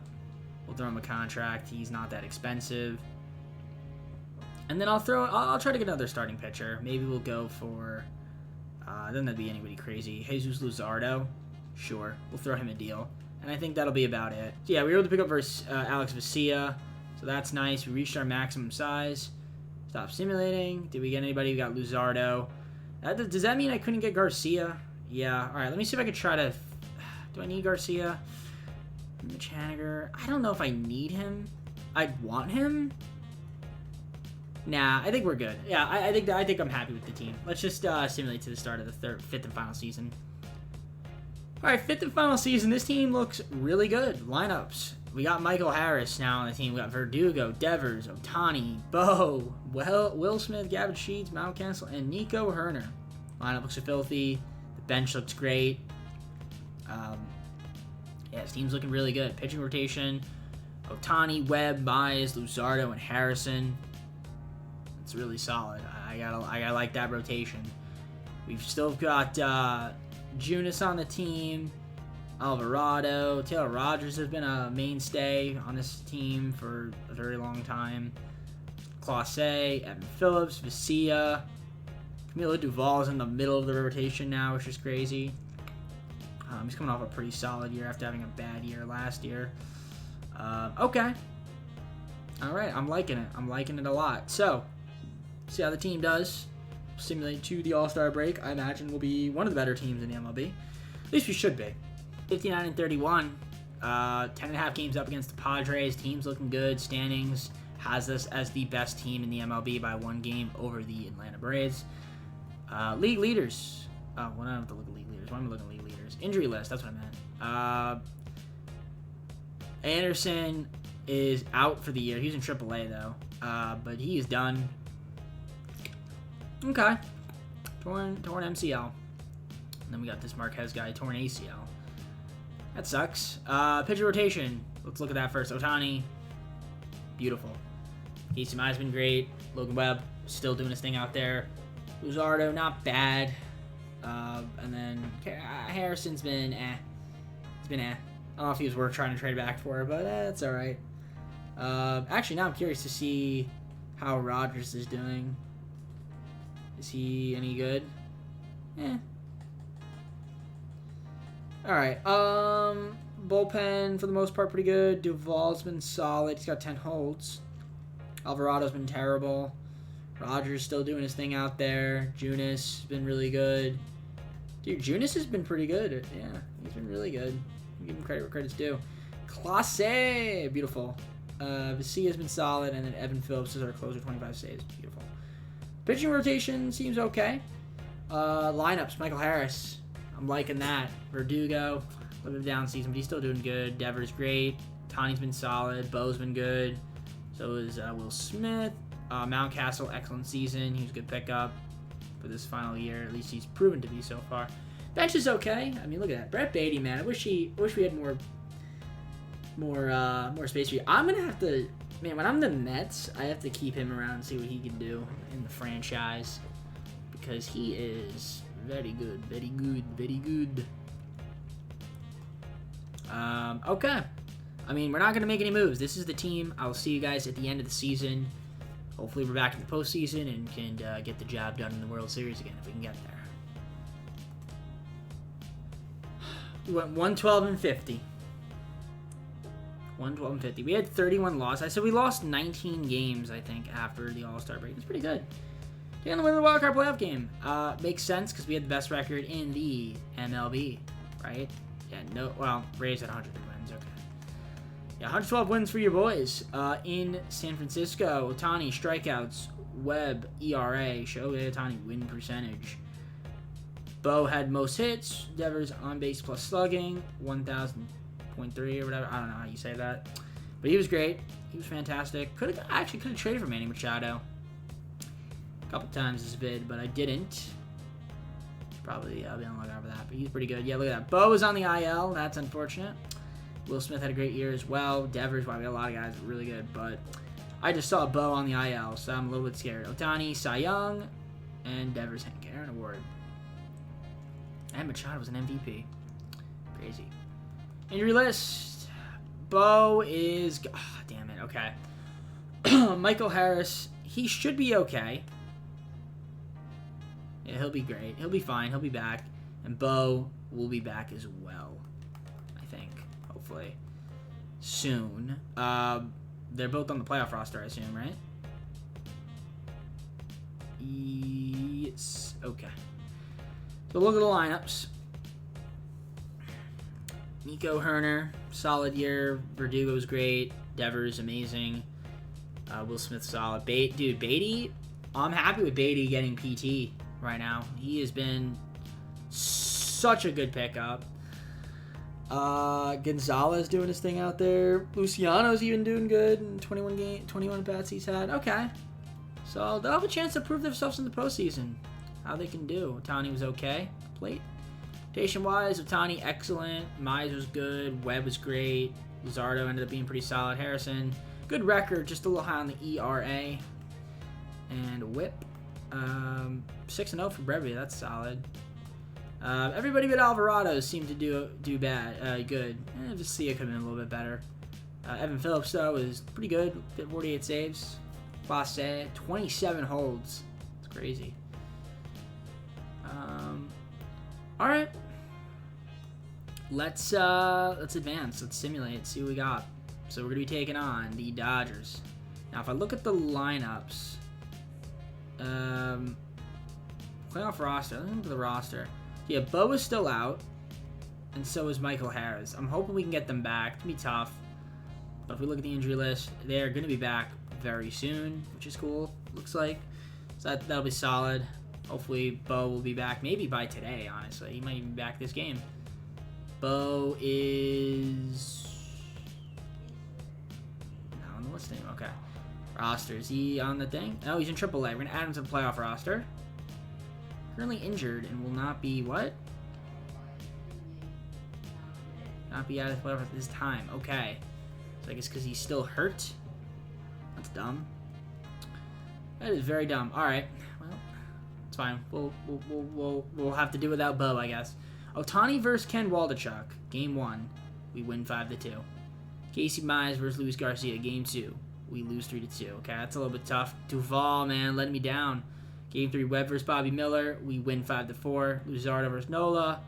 We'll throw him a contract. He's not that expensive. And then I'll try to get another starting pitcher. Maybe we'll go for, doesn't have to be anybody crazy. Jesus Luzardo. Sure. We'll throw him a deal. And I think that'll be about it. So yeah, we were able to pick up Alex Vesia. So that's nice. We reached our maximum size. Stop simulating. Did we get anybody? We got Luzardo. Does that mean I couldn't get Garcia? Yeah. All right, let me see if I could try to... Do I need Garcia? Mitch Haniger. I don't know if I need him. I'd want him. Nah, I think we're good. Yeah, I think I'm happy with the team. Let's just simulate to the start of the fifth and final season. All right, fifth and final season. This team looks really good. Lineups. We got Michael Harris now on the team. We got Verdugo, Devers, Ohtani, Bo, Will Smith, Gavin Sheets, Mountcastle, and Nico Herner. Lineup looks filthy. The bench looks great. Yeah, this team's looking really good. Pitching rotation. Ohtani, Webb, Mize, Luzardo, and Harrison. It's really solid. I gotta like that rotation. We've still got Junis on the team. Alvarado. Taylor Rogers has been a mainstay on this team for a very long time. Clase, Evan Phillips, Vesia. Camilo Duvall is in the middle of the rotation now, which is crazy. He's coming off a pretty solid year after having a bad year last year. Okay. All right, I'm liking it. I'm liking it a lot. So, see how the team does. Simulate to the All-Star break. I imagine we'll be one of the better teams in the MLB. At least we should be. 59-31. 10.5 games up against the Padres. Team's looking good. Standings has us as the best team in the MLB by 1 game over the Atlanta Braves. League leaders. Oh, well, I don't have to look at league leaders. Why am I looking at league leaders? Injury list. That's what I meant. Anderson is out for the year. He's in AAA, though. But he is done. Okay. Torn MCL. And then we got this Marquez guy, torn ACL. That sucks. Pitcher rotation. Let's look at that first. Ohtani. Beautiful. Casey Mize been great. Logan Webb still doing his thing out there. Luzardo, not bad. And then Harrison's been He's been I don't know if he was worth trying to trade back for, but it's all right. Actually, now I'm curious to see how Rogers is doing. Is he any good? All right. Bullpen for the most part pretty good. Duvall's been solid. He's got 10 holds. Alvarado's been terrible. Rogers still doing his thing out there. Junis has been really good. Dude, Junis has been pretty good. Yeah, he's been really good. Give him credit where credit's due. Classe! Beautiful. Vicia's been solid, and then Evan Phillips is our closer, 25 saves. Beautiful. Pitching rotation seems okay. Lineups, Michael Harris. I'm liking that. Verdugo, a little bit of down season, but he's still doing good. Devers, great. Tani's been solid. Bo's been good. So is Will Smith. Mountcastle, excellent season. He was a good pickup for this final year. At least he's proven to be so far. Bench is okay. I mean, look at that. Brett Beatty, man. I wish we had more space for you. I'm gonna have to, man. When I'm the Mets, I have to keep him around and see what he can do in the franchise because he is very good, very good, very good. Okay. I mean, we're not gonna make any moves. This is the team. I'll see you guys at the end of the season. Hopefully, we're back in the postseason and can get the job done in the World Series again if we can get there. We went 112-50. 112-50. We had 31 losses. I said we lost 19 games, I think, after the All-Star break. It's pretty good. Taking the win of the wild card playoff game. Makes sense because we had the best record in the MLB, right? Yeah, no. Well, Rays had 103 wins. Okay. Yeah, 112 wins for your boys. In San Francisco, Ohtani strikeouts, Webb ERA, Shohei Ohtani win percentage. Bo had most hits. Devers on base plus slugging, 1,000.3 or whatever. I don't know how you say that, but he was great. He was fantastic. Could have traded for Manny Machado a couple times this bid, but I didn't. Probably I'll be on the lookout for that, but he's pretty good. Yeah, look at that. Bo is on the IL. That's unfortunate. Will Smith had a great year as well. Devers, wow, we got a lot of guys really good, but I just saw Bo on the IL, so I'm a little bit scared. Ohtani, Cy Young, and Devers, Hank Aaron Award. And Machado was an MVP. Crazy. Injury list. Bo is... Oh, damn it. Okay. Michael Harris. He should be okay. Yeah, he'll be great. He'll be fine. He'll be back. And Bo will be back as well. I think. Hopefully. Soon. They're both on the playoff roster, I assume, right? Yes. Okay. So look at the lineups. Nico Herner, solid year. Verdugo's great. Devers, amazing. Will Smith, solid. Dude, Beatty, I'm happy with Beatty getting PT right now. He has been such a good pickup. Gonzalez doing his thing out there. Luciano's even doing good in 21 bats he's had. Okay. So they'll have a chance to prove themselves in the postseason. How they can do. Ohtani was okay. Plate. Rotation-wise, Ohtani, excellent. Mize was good. Webb was great. Luzardo ended up being pretty solid. Harrison, good record. Just a little high on the ERA. And whip. 6-0 for Brevity. That's solid. Everybody but Alvarado seemed to do bad. Good. Vicia could have been a little bit better. Evan Phillips, though, is pretty good. 48 saves. Classe. 27 holds. It's crazy. All right. Let's advance. Let's simulate. See what we got. So we're gonna be taking on the Dodgers. Now, if I look at the lineups, playoff roster. Let's look at the roster. Yeah, Bo is still out, and so is Michael Harris. I'm hoping we can get them back. It's going to be tough. But if we look at the injury list, they're going to be back very soon, which is cool, looks like. So that'll be solid. Hopefully, Bo will be back maybe by today, honestly. He might even be back this game. Bo is... not on the listing. Okay. Roster. Is he on the thing? Oh, he's in AAA. We're going to add him to the playoff roster. Currently injured and will not be what? Not be out of the playoff at this time. Okay. So I guess because he's still hurt. That's dumb. That is very dumb. All right. Well, it's fine. We'll have to do without Bo, I guess. Ohtani versus Ken Waldichuk. Game 1. We win 5-2. Casey Mize versus Luis Garcia. Game 2. We lose 3-2. Okay, that's a little bit tough. Duvall, man, letting me down. Game 3, Webb versus Bobby Miller. We win 5-4. Luzardo versus Nola.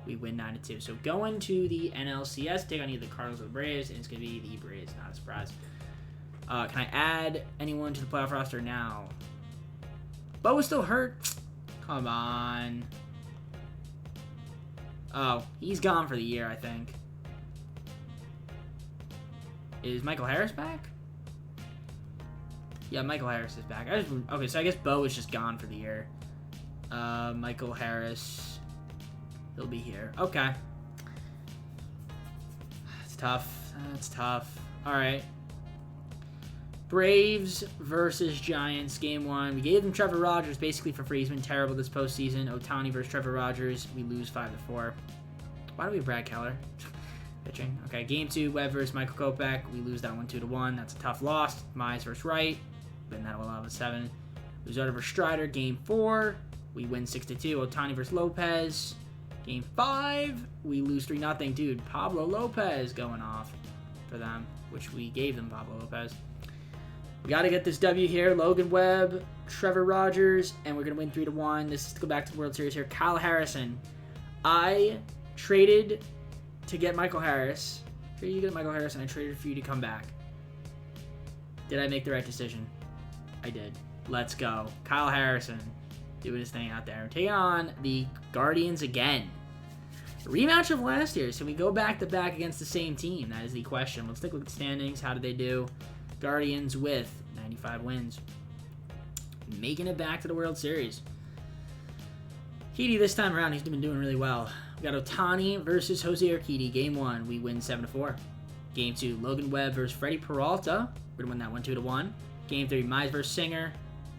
We win 9-2. So going to the NLCS, take on either the Cardinals or the Braves, and it's going to be the Braves. Not a surprise. Can I add anyone to the playoff roster now? Bo is still hurt. Come on. Oh, he's gone for the year, I think. Is Michael Harris back? Yeah, Michael Harris is back. Okay, so I guess Bo is just gone for the year. Michael Harris. He'll be here. Okay. It's tough. That's tough. All right. Braves versus Giants, Game 1. We gave them Trevor Rogers basically for free. He's been terrible this postseason. Ohtani versus Trevor Rogers. We lose 5-4. Why do we have Brad Keller? Pitching. Okay, Game 2, Webb versus Michael Kopech. We lose that one 2-1. That's a tough loss. Mize versus Wright. Win that 11-7. Luzardo versus Strider. Game 4. We win 6-2. Ohtani versus Lopez. Game 5. We lose 3-0. Dude, Pablo Lopez going off for them, which we gave them Pablo Lopez. We got to get this W here. Logan Webb, Trevor Rogers, and we're going to win 3-1. This is to go back to the World Series here. Kyle Harrison. I traded to get Michael Harris. Traded to get Michael Harris, and I traded for you to come back. Did I make the right decision? I did. Let's go. Kyle Harrison doing his thing out there. We're taking on the Guardians again. Rematch of last year. So we go back-to-back against the same team. That is the question. Let's take a look at the standings. How did they do? Guardians with 95 wins. Making it back to the World Series. Urquidy this time around, he's been doing really well. We got Ohtani versus Jose Urquidy. Game 1, we win 7-4. Game 2, Logan Webb versus Freddie Peralta. We're going to win that 1 2-1. Game 3, Mize versus Singer.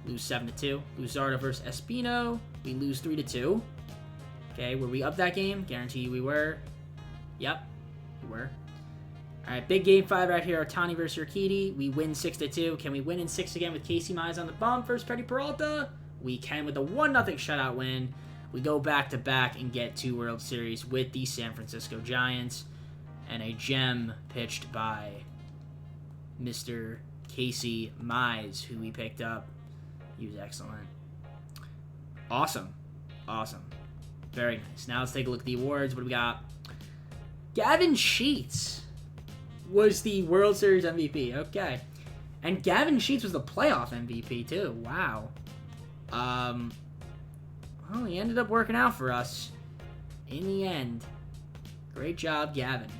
Lose 7-2. Luzardo versus Espino. We lose 3-2. Okay, were we up that game? Guarantee you we were. Yep, we were. All right, big game 5 right here. Ohtani versus Urquidy. We win 6-2. Can we win in 6 again with Casey Mize on the bump versus Freddie Peralta? We can with a 1-0 shutout win. We go back-to-back and get 2 World Series with the San Francisco Giants. And a gem pitched by Mr. Casey Mize, who we picked up. He was excellent. Awesome. Awesome. Very nice. Now let's take a look at the awards. What do we got? Gavin Sheets was the World Series MVP. Okay. And Gavin Sheets was the playoff MVP, too. Wow. Well, he ended up working out for us in the end. Great job, Gavin.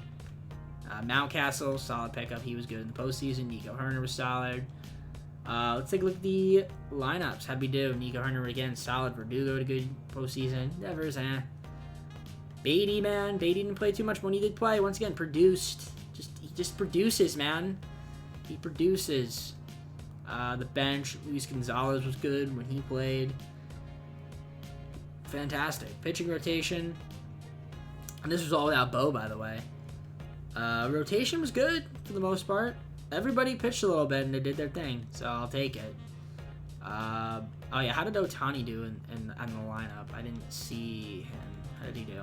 Mountcastle, solid pickup. He was good in the postseason. Nico Herner was solid. Let's take a look at the lineups. How'd we do? Nico Herner again, solid. Verdugo had a good postseason. Devers, Beatty, man. Beatty didn't play too much, but when he did play, once again, produced. He just produces, man. He produces. The bench, Luis Gonzalez was good when he played. Fantastic. Pitching rotation. And this was all without Bo, by the way. Rotation was good for the most part. Everybody pitched a little bit and they did their thing, so I'll take it. Oh yeah, how did Ohtani do in the lineup? I didn't see him. How did he do?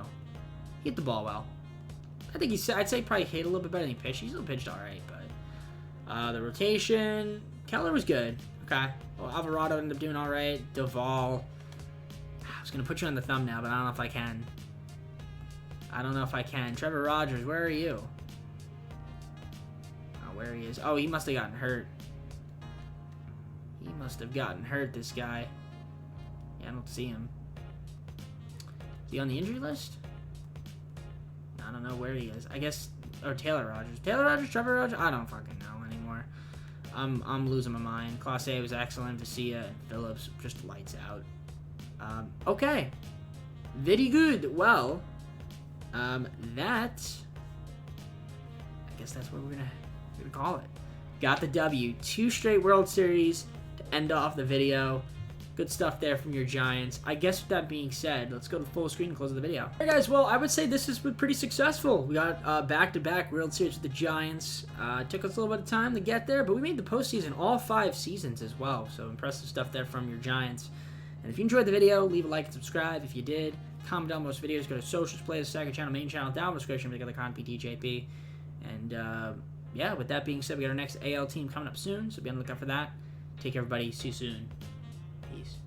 He hit the ball well. I think I'd say probably hit a little bit better than he pitched. He still pitched all right, but the rotation, Keller was good. Okay, well, Alvarado ended up doing all right. Duvall. I was gonna put you on the thumbnail, but I don't know if I can. Trevor Rogers, where are you? Oh, where he is. Oh, he must have gotten hurt. He must have gotten hurt, this guy. Yeah, I don't see him. Is he on the injury list? No. I don't know where he is. I guess, or Taylor Rogers. Taylor Rogers, Trevor Rogers? I don't fucking know anymore. I'm losing my mind. Clase was excellent. Vesia and Phillips just lights out. Okay. Very good. Well, that, I guess that's what we're gonna call it. Got the W. 2 straight World Series to end off the video. Good stuff there from your Giants. I guess with that being said, let's go to full screen and close the video. All right, guys. Well, I would say this has been pretty successful. We got back-to-back World Series with the Giants. Took us a little bit of time to get there, but we made the postseason all 5 seasons as well. So impressive stuff there from your Giants. And if you enjoyed the video, leave a like and subscribe. If you did, comment down most videos. Go to socials, play the second channel, main channel, down in the description, make other content, PTJP. And yeah, with that being said, we got our next AL team coming up soon, so be on the lookout for that. Take care, everybody. See you soon.